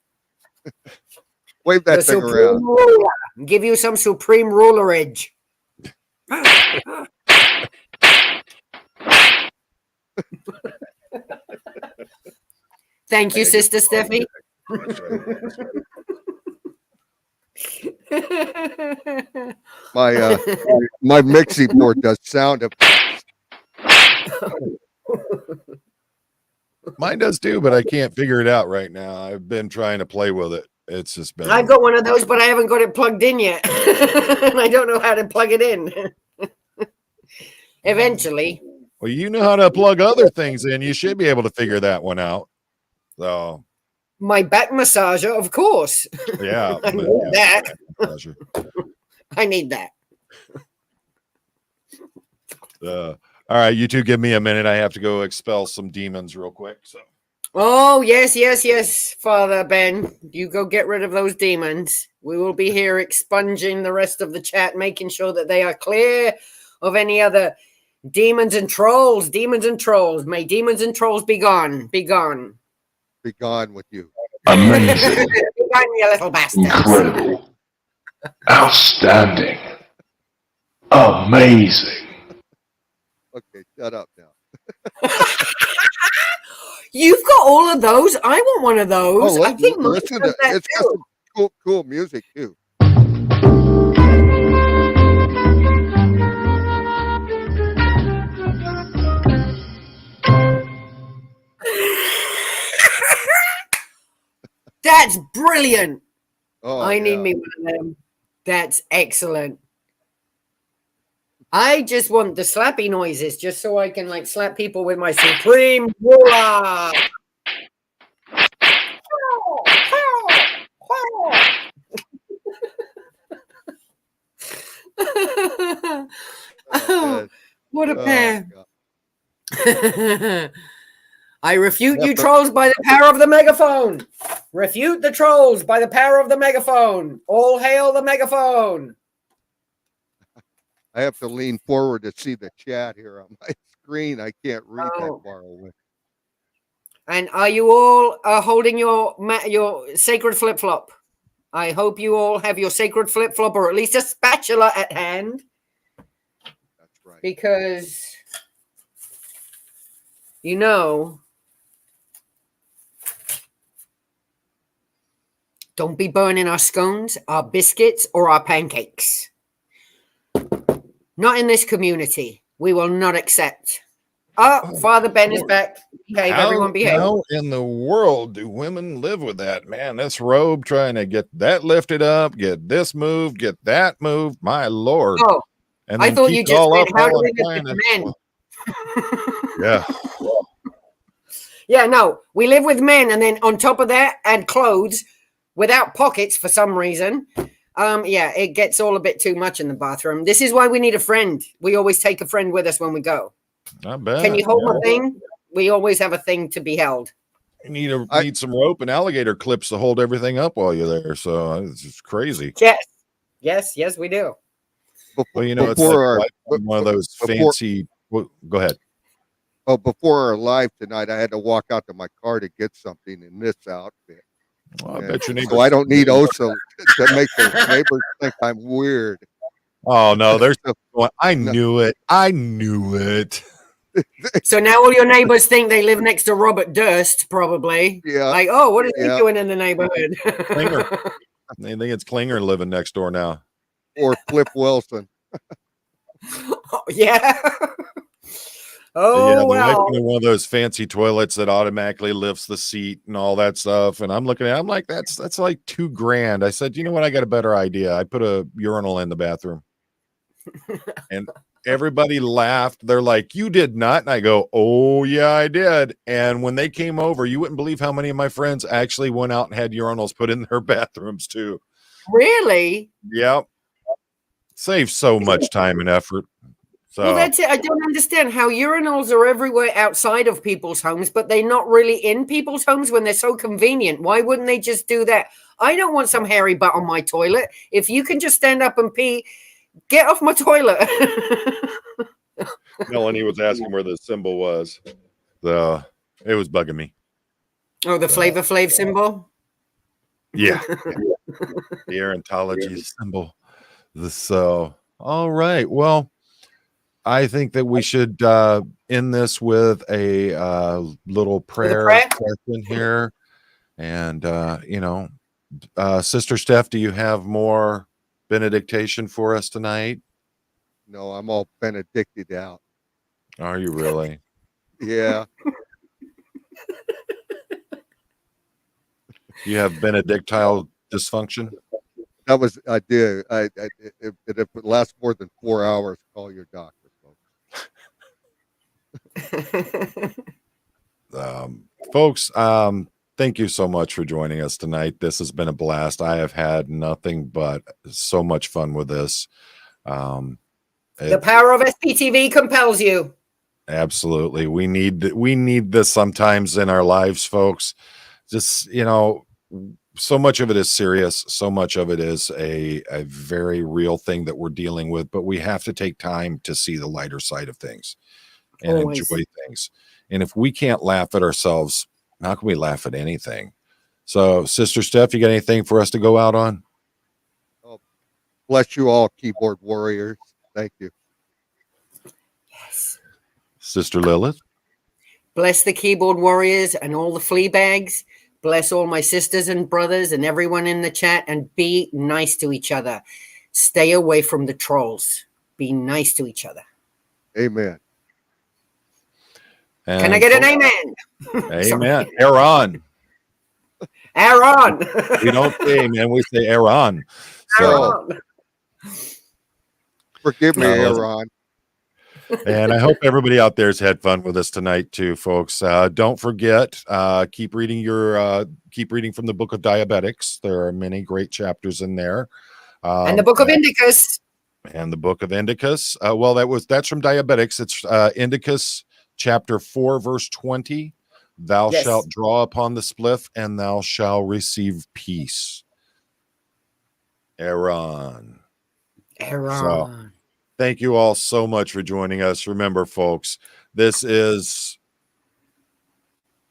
Wave that thing around. Ruler. Give you some supreme rulerage. Thank you, Sister Steffi. My mixing board does sound effects. Mine does too, but I can't figure it out right now. I've been trying to play with it. It's just been. I've got one of those, but I haven't got it plugged in yet. And I don't know how to plug it in. Eventually. Well, you know how to plug other things in. You should be able to figure that one out. So. My back massager, of course. Yeah. I need that. I need that. All right, you two give me a minute. I have to go expel some demons real quick. So. Oh, yes, Father Ben. You go get rid of those demons. We will be here expunging the rest of the chat, making sure that they are clear of any other demons and trolls. Demons and trolls. May demons and trolls be gone. Be gone. Be gone with you. Amazing. Be gone, you little bastards. Incredible. Outstanding. Amazing. Okay, shut up now. You've got all of those. I want one of those. I think listen to it's got some cool music too. That's brilliant. Oh, I need me one of them. That's excellent. I just want the slappy noises just so I can like slap people with my supreme ruler. What a pair. I refute you trolls by the power of the megaphone. Refute the trolls by the power of the megaphone. All hail the megaphone. I have to lean forward to see the chat here on my screen. I can't read that Oh. far away. And are you all holding your sacred flip flop? I hope you all have your sacred flip flop, or at least a spatula at hand, That's right. because you know, don't be burning our scones, our biscuits, or our pancakes. Not in this community. We will not accept. Oh, Father Ben is back. Behave, everyone behave. How in the world do women live with that, man? This robe, trying to get that lifted up, get this moved, get that moved. My Lord. Oh, And I then thought keep you it just all meant up how all do we the live time. with men? Yeah. Yeah, no, we live with men, and then on top of that, add clothes without pockets for some reason. Yeah, it gets all a bit too much in the bathroom. This is why we need a friend. We always take a friend with us when we go. I bet. Can you hold my thing? We always have a thing to be held. You need some rope and alligator clips to hold everything up while you're there. So it's just crazy. Yes, we do. Well, you know, it's like one of those fancy. Well, go ahead. Oh, before our live tonight, I had to walk out to my car to get something in this outfit. Well, I bet your neighbors. So I don't need OSA to make the neighbors think I'm weird. Oh no, there's no. I knew it. I knew it. So now all your neighbors think they live next to Robert Durst, probably. Yeah. Like, oh, what is he doing in the neighborhood? Klinger. They think it's Klinger living next door now. Or Flip Wilson. Oh, yeah. Oh, yeah, wow. one of those fancy toilets that automatically lifts the seat and all that stuff. And I'm looking at it, I'm like, that's like $2,000. I said, you know what? I got a better idea. I put a urinal in the bathroom. And everybody laughed. They're like, you did not. And I go, oh, yeah, I did. And when they came over, you wouldn't believe how many of my friends actually went out and had urinals put in their bathrooms too. Really? Yep. Saves so much time and effort. So, well, that's it. I don't understand how urinals are everywhere outside of people's homes, but they're not really in people's homes when they're so convenient. Why wouldn't they just do that? I don't want some hairy butt on my toilet. If you can just stand up and pee, get off my toilet. Melanie was asking where the symbol was. It was bugging me. Oh, the Flavor Flav symbol? Yeah. The Anonymity symbol. So, all right. Well, I think that we should end this with a little prayer question here. And, Sister Steff, do you have more benediction for us tonight? No, I'm all benedicted out. Are you really? Yeah. You have benedictile dysfunction? I did. If it lasts more than 4 hours, call your doctor, folks. Thank you so much for joining us tonight. This has been a blast. I have had nothing but so much fun with this. The power of SPTV compels you. Absolutely. We need this sometimes in our lives, folks. Just, so much of it is serious. So much of it is a very real thing that we're dealing with, but we have to take time to see the lighter side of things and enjoy things. And if we can't laugh at ourselves, how can we laugh at anything? So, Sister Steff, you got anything for us to go out on? Oh, bless you all, keyboard warriors. Thank you. Yes. Sister Lilith. Bless the keyboard warriors and all the flea bags. Bless all my sisters and brothers and everyone in the chat, and be nice to each other. Stay away from the trolls. Be nice to each other. Amen. And can I get an amen? Amen. Aaron. Aaron. We don't say amen, we say Aaron. So, forgive me, Aaron. And I hope everybody out there's had fun with us tonight too, folks. Don't forget, keep reading from the Book of Diabetics. There are many great chapters in there. And the Book of Indicus. And the Book of Indicus. Well, that's from Diabetics. It's Indicus chapter 4, verse 20. Thou shalt draw upon the spliff, and thou shalt receive peace. Aaron. Aaron. Thank you all so much for joining us. Remember, folks, this is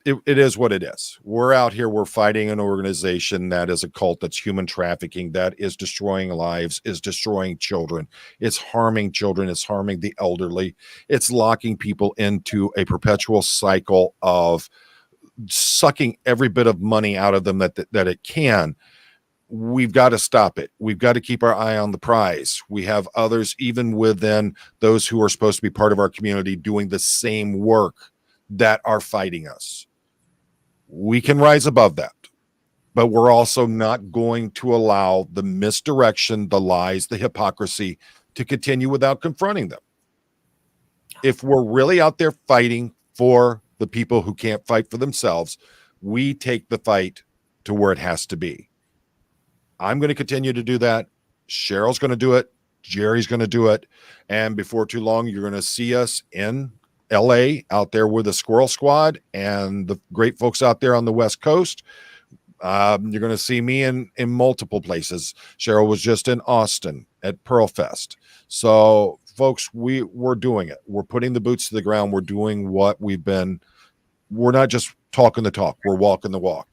it is what it is. We're out here, we're fighting an organization that is a cult, that's human trafficking, that is destroying lives, is destroying children, it's harming children, it's harming the elderly, it's locking people into a perpetual cycle of sucking every bit of money out of them that it can. We've got to stop it. We've got to keep our eye on the prize. We have others, even within those who are supposed to be part of our community, doing the same work, that are fighting us. We can rise above that, but we're also not going to allow the misdirection, the lies, the hypocrisy to continue without confronting them. If we're really out there fighting for the people who can't fight for themselves, we take the fight to where it has to be. I'm going to continue to do that. Cheryl's going to do it. Jerry's going to do it. And before too long, you're going to see us in LA out there with the Squirrel Squad and the great folks out there on the West Coast. You're going to see me in multiple places. Cheryl was just in Austin at Pearl Fest. So folks, we're doing it. We're putting the boots to the ground. We're doing what we're not just talking the talk, we're walking the walk.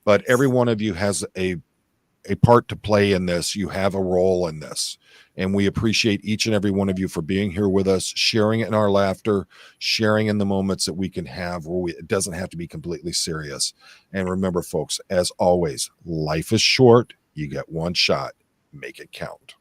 But every one of you has a part to play in this. You have a role in this. And we appreciate each and every one of you for being here with us, sharing in our laughter, sharing in the moments that we can have where it doesn't have to be completely serious. And remember, folks, as always, life is short. You get one shot. Make it count.